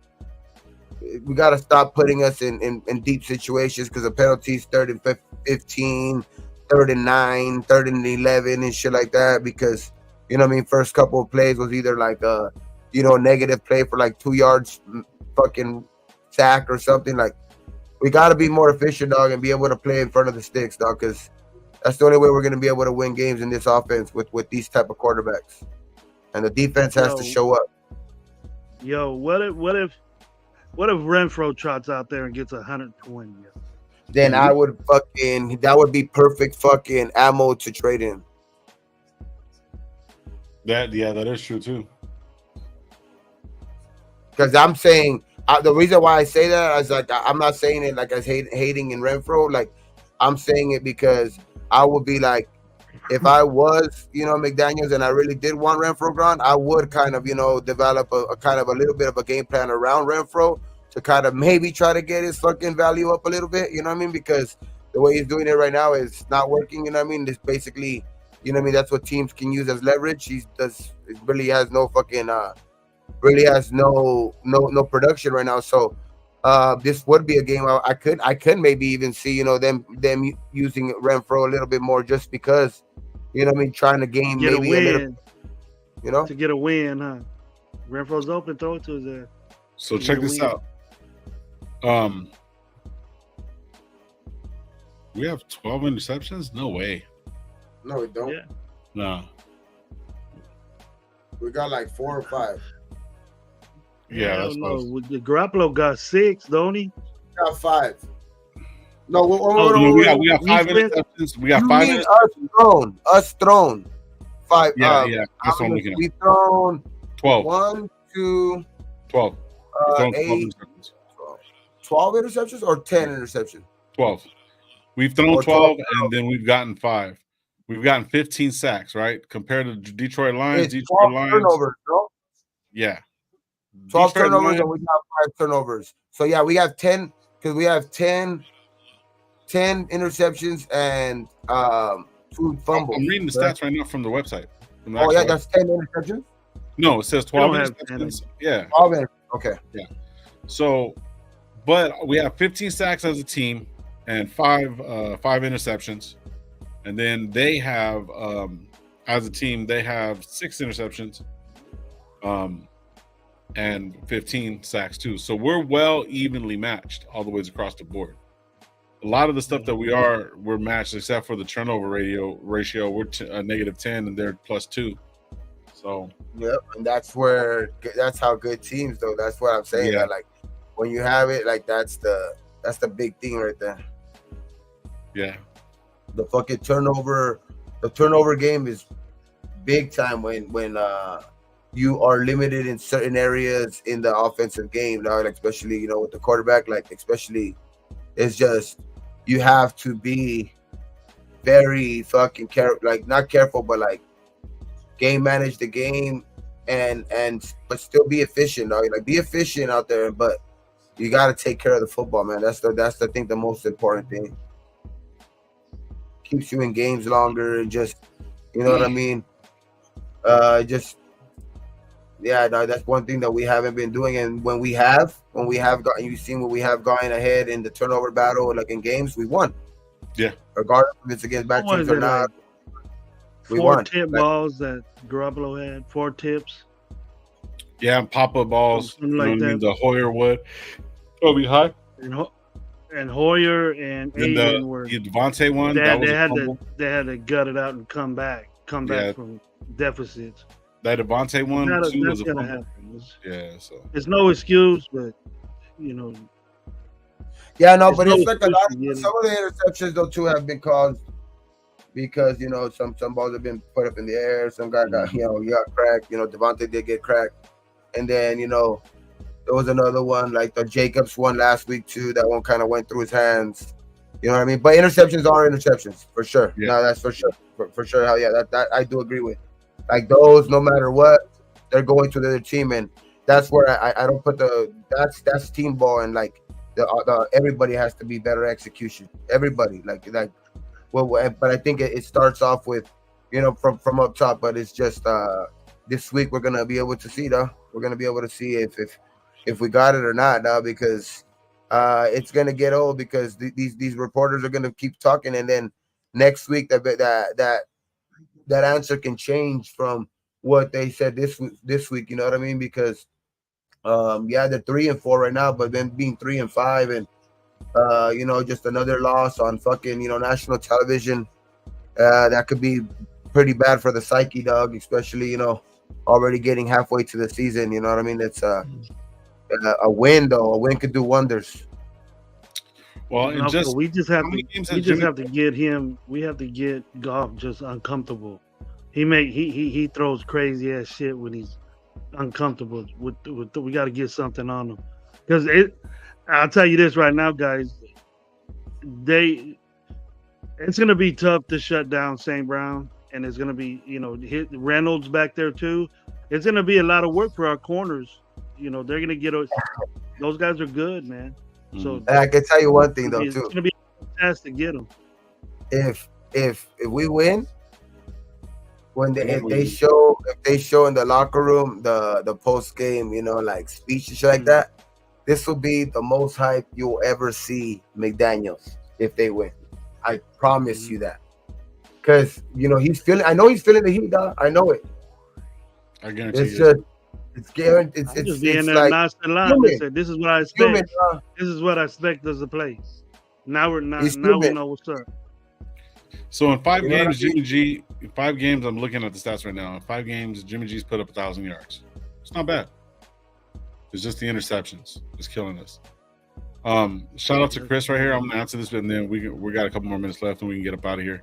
to stop putting us in deep situations because the penalties 3rd and 15, 3rd and 9, 3rd and 11, and shit like that. Because you know what I mean. First couple of plays was either like a negative play for like 2 yards, fucking sack or something. Like we got to be more efficient, dog, and be able to play in front of the sticks, dog. Because that's the only way we're gonna be able to win games in this offense with these type of quarterbacks. And the defense has to show up. Yo, what if Renfro trots out there and gets 120? Then I would that would be perfect fucking ammo to trade in. That is true too. Because I'm saying the reason why I say that is like I'm not saying it like as hating in Renfro. Like I'm saying it because I would be like, if I was, McDaniels and I really did want Renfro gone, I would kind of, develop a kind of a little bit of a game plan around Renfro to kind of maybe try to get his fucking value up a little bit, you know what I mean? Because the way he's doing it right now is not working, you know what I mean? It's basically, you know what I mean? That's what teams can use as leverage. It really has no fucking, really has no production right now. So this would be a game I could maybe even see, them using Renfro a little bit more just because, you know what I mean, trying to gain get maybe a win, little, to get a win, huh? Renfro's open, throw it to his ass. So check this out. We have 12 interceptions? No way. No, we don't. Yeah. No. We got like 4 or 5. Yeah, that's no. The Garoppolo got 6, don't he? Got 5. No, we got 5 interceptions. We got 5 interceptions. Us thrown. 5. Yeah. That's what I'm looking at. We've thrown 12. 1, 2, 12. 8, 12 interceptions or 10 interceptions? 12. We've thrown 12 and then we've gotten 5. We've gotten 15 sacks, right? Compared to Detroit Lions. Detroit Lions. Turnovers, bro. Yeah. 12 turnovers and we got 5 turnovers. So yeah, we have 10 because we have 10 interceptions and 2 fumbles. I'm reading the stats right now from the website. That's 10 interceptions? No, it says 12 interceptions. Yeah. 12 interceptions. Okay. Yeah. So, but we have 15 sacks as a team and 5 interceptions. And then they have, as a team, they have 6 interceptions. And 15 sacks too. So we're well evenly matched all the ways across the board. A lot of the stuff that we're matched except for the turnover ratio. We're -10 and they're +2. So yep, and that's how good teams though. That's what I'm saying. Yeah. That, like when you have it, like that's the big thing right there. Yeah. The fucking turnover game is big time when you are limited in certain areas in the offensive game, now, like especially with the quarterback, like especially it's just you have to be very fucking not careful, but like game manage the game but still be efficient, dog. Like be efficient out there, but you got to take care of the football, man. That's I think the most important thing. Keeps you in games longer and just what I mean. Yeah, no, that's one thing that we haven't been doing. And when we have gotten, you've seen what we have gone ahead in the turnover battle, like in games, we won. Yeah. Regardless if it's against bad teams or not. We 4 won. tip balls that Garoppolo had, 4 tips. Yeah, and pop-up balls. Something like that. The Hoyer would. Toby High. And Hoyer and Aiden were the Devontae one. They had to gut it out and come back from deficits. That Devontae one too was a gonna fumble. happen. So it's no excuse, but Yeah, no, but it's like a lot of some of the interceptions though too have been caused because some balls have been put up in the air. Some guy got got cracked. Devontae did get cracked, and then there was another one like the Jacobs one last week too. That one kind of went through his hands. You know what I mean? But interceptions are interceptions for sure. Yeah. No, that's for sure. For sure. Hell yeah, that I do agree with. Like those, no matter what, they're going to the other team, and that's where I don't put that's team ball, and like the everybody has to be better execution. Everybody but I think it starts off with from up top, but it's just this week we're gonna be able to see though. We're gonna be able to see if we got it or not now, because it's gonna get old because these reporters are gonna keep talking, and then next week that answer can change from what they said this week. You know what I mean? Because they're 3-4 right now, but then being 3-5 and just another loss on fucking national television, that could be pretty bad for the psyche, dog. Especially already getting halfway to the season. You know what I mean? It's a win though. A win could do wonders. Well, we just have to get him. We have to get Goff just uncomfortable. He throws crazy ass shit when he's uncomfortable. We got to get something on him, because I'll tell you this right now, guys. It's gonna be tough to shut down St. Brown, and it's gonna be hit Reynolds back there too. It's gonna be a lot of work for our corners. They're gonna get those guys are good, man. So I can tell you one thing though, too. It's gonna be a task to get them. If we win, if they show in the locker room the post game, like speech and shit like that, this will be the most hype you'll ever see McDaniels if they win. I promise you that, because he's feeling. I know he's feeling the heat, dog. I know it. I guarantee it's guaranteed. It's just being there, like, said, this is what I expect. This is what I expect as a play. Now we know what's up. So in 5 games, Jimmy G. In 5 games, I'm looking at the stats right now. In 5 games, Jimmy G's put up 1,000 yards. It's not bad. It's just the interceptions. It's killing us. Shout out to Chris right here. I'm gonna answer this, and then we got a couple more minutes left, and we can get up out of here.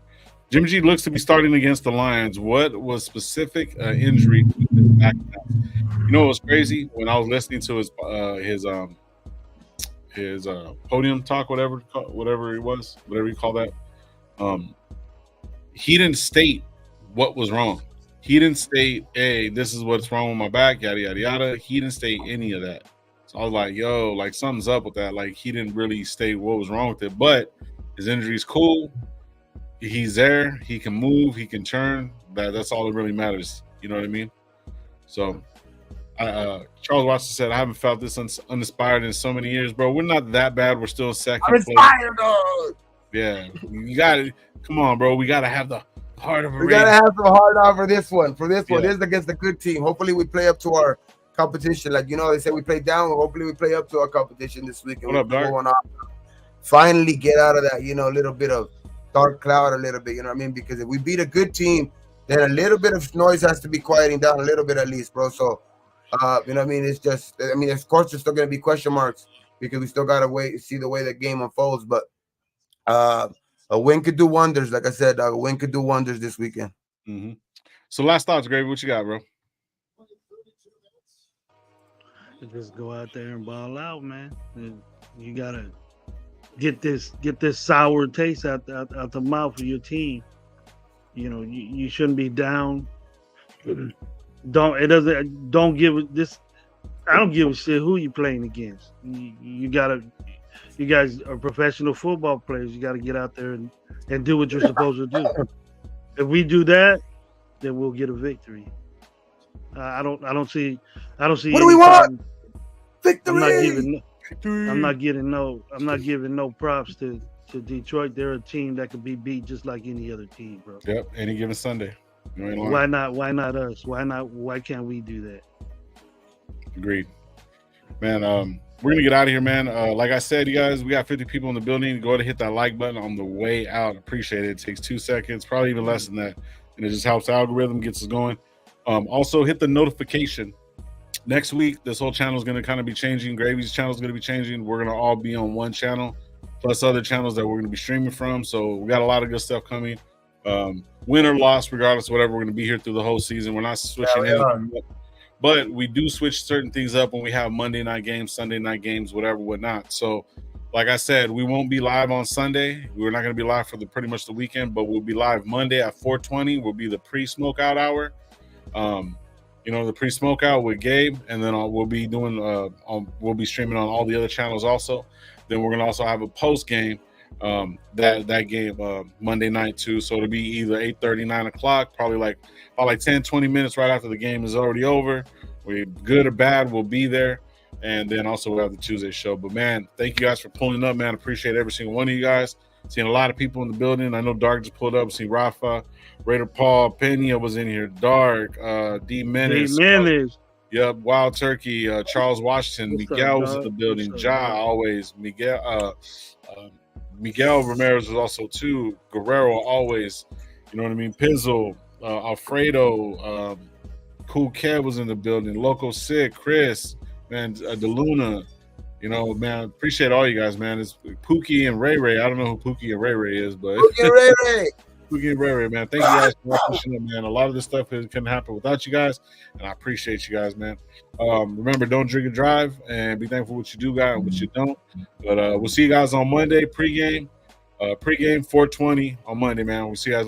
Jimmy G looks to be starting against the Lions. What was specific injury to his back? It was crazy when I was listening to his podium talk, whatever it was, whatever you call that. He didn't state what was wrong. He didn't state, hey, this is what's wrong with my back, yada yada yada. He didn't state any of that. So I was like, yo, like something's up with that. Like he didn't really state what was wrong with it, but his injury's cool. He's there. He can move. He can turn. That's all that really matters. You know what I mean? So, Charles Watson said, "I haven't felt this uninspired in so many years, bro. We're not that bad. We're still second place. Inspired, dog. Yeah, you got it. Come on, bro. We gotta have the heart of a. We gotta have some heart out for this one. This is against a good team. Hopefully, we play up to our competition. Like they say, we play down. Hopefully, we play up to our competition this week. What up, Dark? Finally, get out of that. little bit of dark cloud a little bit, you know what I mean? Because if we beat a good team, then a little bit of noise has to be quieting down a little bit at least, bro. So, you know what I mean? It's just, of course, there's still going to be question marks because we still got to wait and see the way the game unfolds. But a win could do wonders. Like I said, a win could do wonders this weekend. Mm-hmm. So last thoughts, Gravy. What you got, bro? Just go out there and ball out, man. You got to get this sour taste out the mouth of your team. You shouldn't be down. Don't give this. I don't give a shit who you playing against. You guys are professional football players. You gotta get out there and do what you're supposed to do. If we do that, then we'll get a victory. I don't see. What do we want? Victory. I'm not giving no props to Detroit. They're a team that could be beat just like any other team, bro. Yep, any given Sunday. Why not us? Why can't we do that? Agreed. Man, we're gonna get out of here, man. Like I said, you guys, we got 50 people in the building. Go ahead and hit that like button on the way out. Appreciate it. It takes 2 seconds, probably even less than that. And it just helps the algorithm, gets us going. Also hit the notification. Next week, this whole channel is going to kind of be changing. Gravy's channel is going to be changing. We're going to all be on one channel, plus other channels that we're going to be streaming from. So we got a lot of good stuff coming. Win or loss, regardless of whatever, we're going to be here through the whole season. We're not switching anything up, but we do switch certain things up when we have Monday night games, Sunday night games, whatever, whatnot. So, like I said, we won't be live on Sunday. We're not going to be live for pretty much the weekend, but we'll be live Monday at 4:20. Will be the pre-smokeout hour. The pre-smokeout with Gabe, and then we'll be doing we'll be streaming on all the other channels also. Then we're gonna also have a post game that game Monday night too. So it'll be either 8:30, 9 o'clock, probably like 10, 20 minutes right after the game is already over. We good or bad, we'll be there. And then also we'll have the Tuesday show. But man, thank you guys for pulling up, man. Appreciate every single one of you guys. Seeing a lot of people in the building. I know Dark just pulled up. See Rafa, Raider Paul, Pena was in here. Dark, D Menace. Yep, Wild Turkey, Charles Washington, Miguel was in the building. Ja always. Miguel Ramirez was also too. Guerrero always. You know what I mean? Pizzle, Alfredo, Cool Kev was in the building. Loco Sick, Chris, man, DeLuna. You know, man, appreciate all you guys, man. It's Pookie and Ray Ray. I don't know who Pookie and Ray Ray is, but Pookie and Ray Ray. Pookie and Ray Ray, man. Thank you guys for pushing it, man. A lot of this stuff couldn't happen without you guys, and I appreciate you guys, man. Remember, don't drink and drive, and be thankful for what you do, guys, and what you don't. But we'll see you guys on Monday, pregame 4:20 on Monday, man. We'll see you guys.